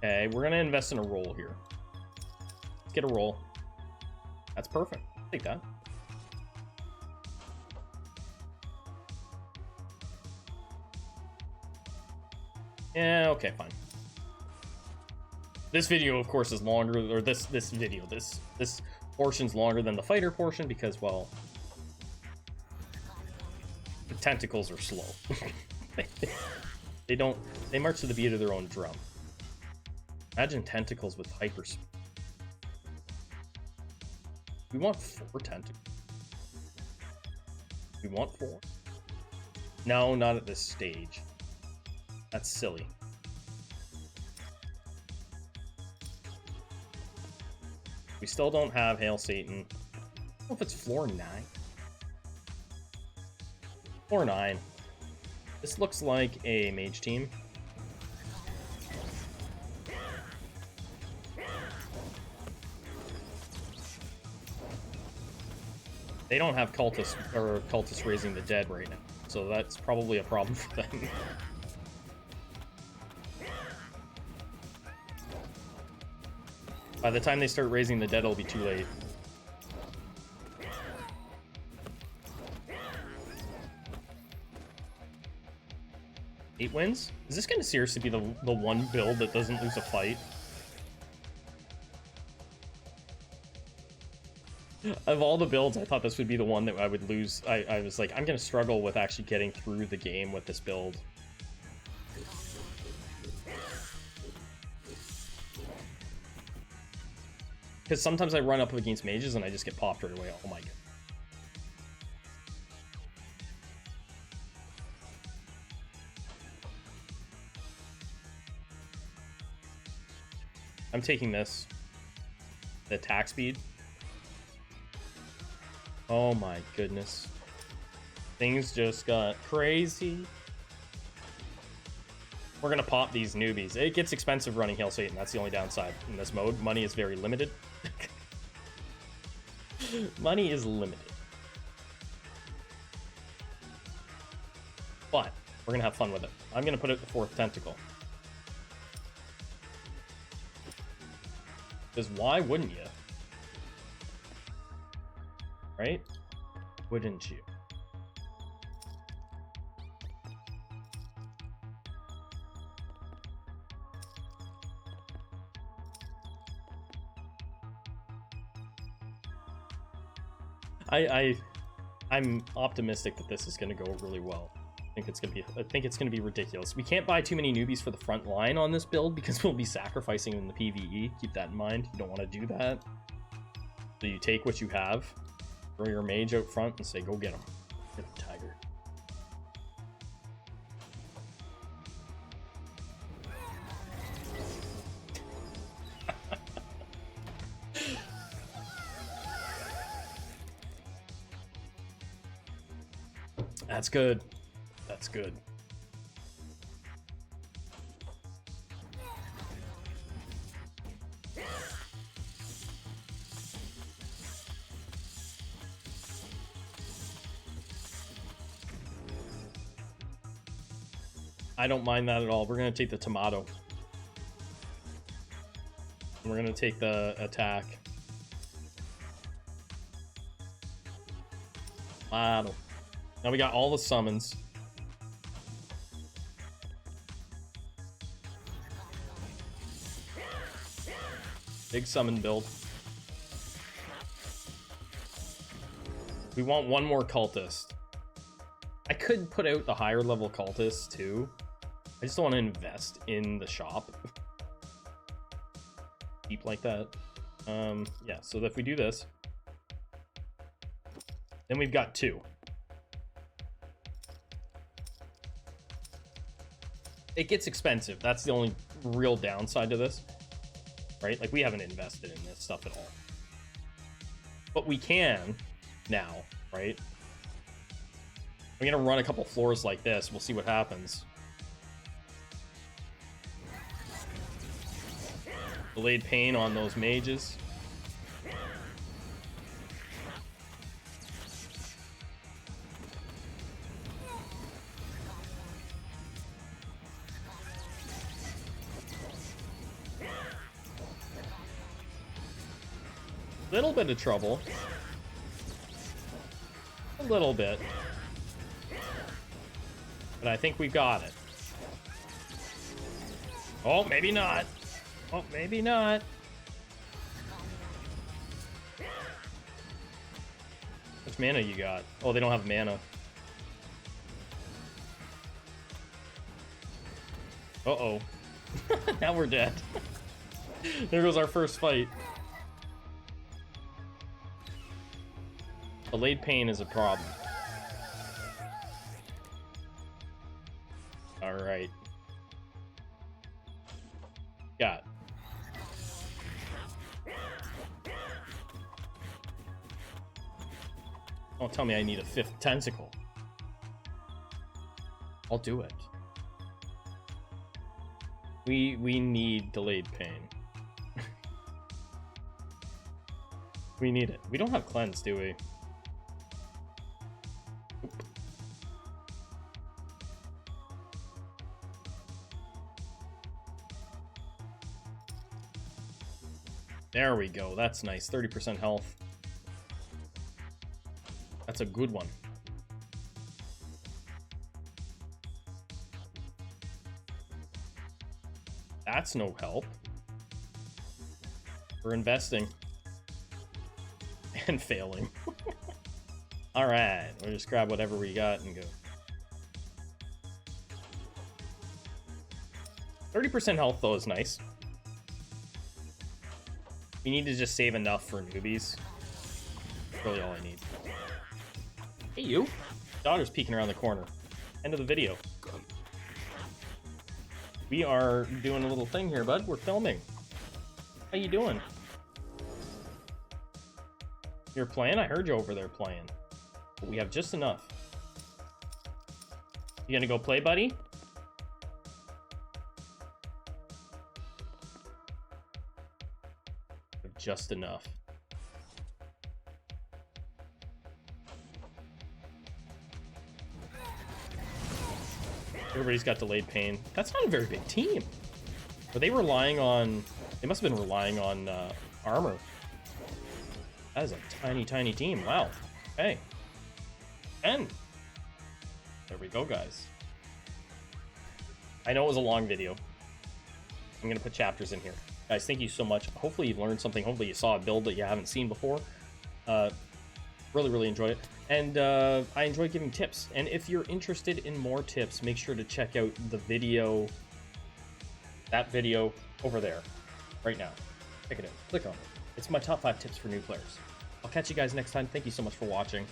Speaker 1: Okay, we're gonna invest in a roll here. Let's get a roll. That's perfect. Take that. Yeah, okay, fine. This video, of course, is longer, or this portion's longer than the fighter portion because, well, the tentacles are slow. They march to the beat of their own drum. Imagine tentacles with hyper speed. We want 4 tentacles. We want 4. No, not at this stage. That's silly. We still don't have Hail Satan. I don't know if it's floor 9. Floor 9. This looks like a mage team. They don't have cultists raising the dead right now, so that's probably a problem for them. By the time they start raising the dead, it'll be too late. Eight wins? Is this going to seriously be the one build that doesn't lose a fight? Of all the builds, I thought this would be the one that I would lose. I was like, I'm going to struggle with actually getting through the game with this build. Because sometimes I run up against mages and I just get popped right away. Oh my god. I'm taking this. The attack speed. Oh my goodness. Things just got crazy. We're gonna pop these newbies. It gets expensive running Hail Satan. That's the only downside in this mode. Money is very limited. Money is limited. But we're gonna have fun with it. I'm gonna put it the 4th tentacle. Because why wouldn't you? Right? Wouldn't you? I'm optimistic that this is going to go really well. I think it's gonna be ridiculous. We can't buy too many newbies for the front line on this build because we'll be sacrificing in the PvE. Keep that in mind. You don't want to do that. So you take what you have, throw your mage out front, and say, "Go get him, get the tiger." That's good. That's good. I don't mind that at all. We're going to take the tomato. We're going to take the attack. Tomato. Now we got all the summons. Big summon build. We want one more cultist. I could put out the higher level cultists too. I just don't want to invest in the shop. Deep like that. Yeah, so if we do this, then we've got 2. It gets expensive. That's the only real downside to this, right? Like, we haven't invested in this stuff at all. But we can now, right? I'm gonna run a couple floors like this. We'll see what happens. Delayed pain on those mages. Little bit of trouble. A little bit. But I think we got it. Oh, maybe not. Oh, maybe not. How much mana you got? Oh, they don't have mana. Uh-oh. Now we're dead. There goes our first fight. Delayed pain is a problem. Alright. Got. Don't tell me I need a 5th tentacle. I'll do it. We need delayed pain. We need it. We don't have cleanse, do we? There we go. That's nice. 30% health. That's a good one. That's no help. We're investing. And failing. Alright. We'll just grab whatever we got and go. 30% health, though, is nice. We need to just save enough for newbies. That's really all I need. Hey, you. Daughter's peeking around the corner. End of the video. We are doing a little thing here, bud. We're filming. How you doing? You're playing? I heard you over there playing. But we have just enough. You gonna go play, buddy? Just enough. Everybody's got delayed pain. That's not a very big team. Were they relying on... They must have been relying on armor. That is a tiny, tiny team. Wow. Okay. 10. There we go, guys. I know it was a long video. I'm going to put chapters in here. Guys, thank you so much. Hopefully you learned something. Hopefully you saw a build that you haven't seen before. Really enjoyed it. And I enjoy giving tips. And if you're interested in more tips, make sure to check out the video, that video over there, right now. Check it out. Click on it. It's my top 5 tips for new players. I'll catch you guys next time. Thank you so much for watching.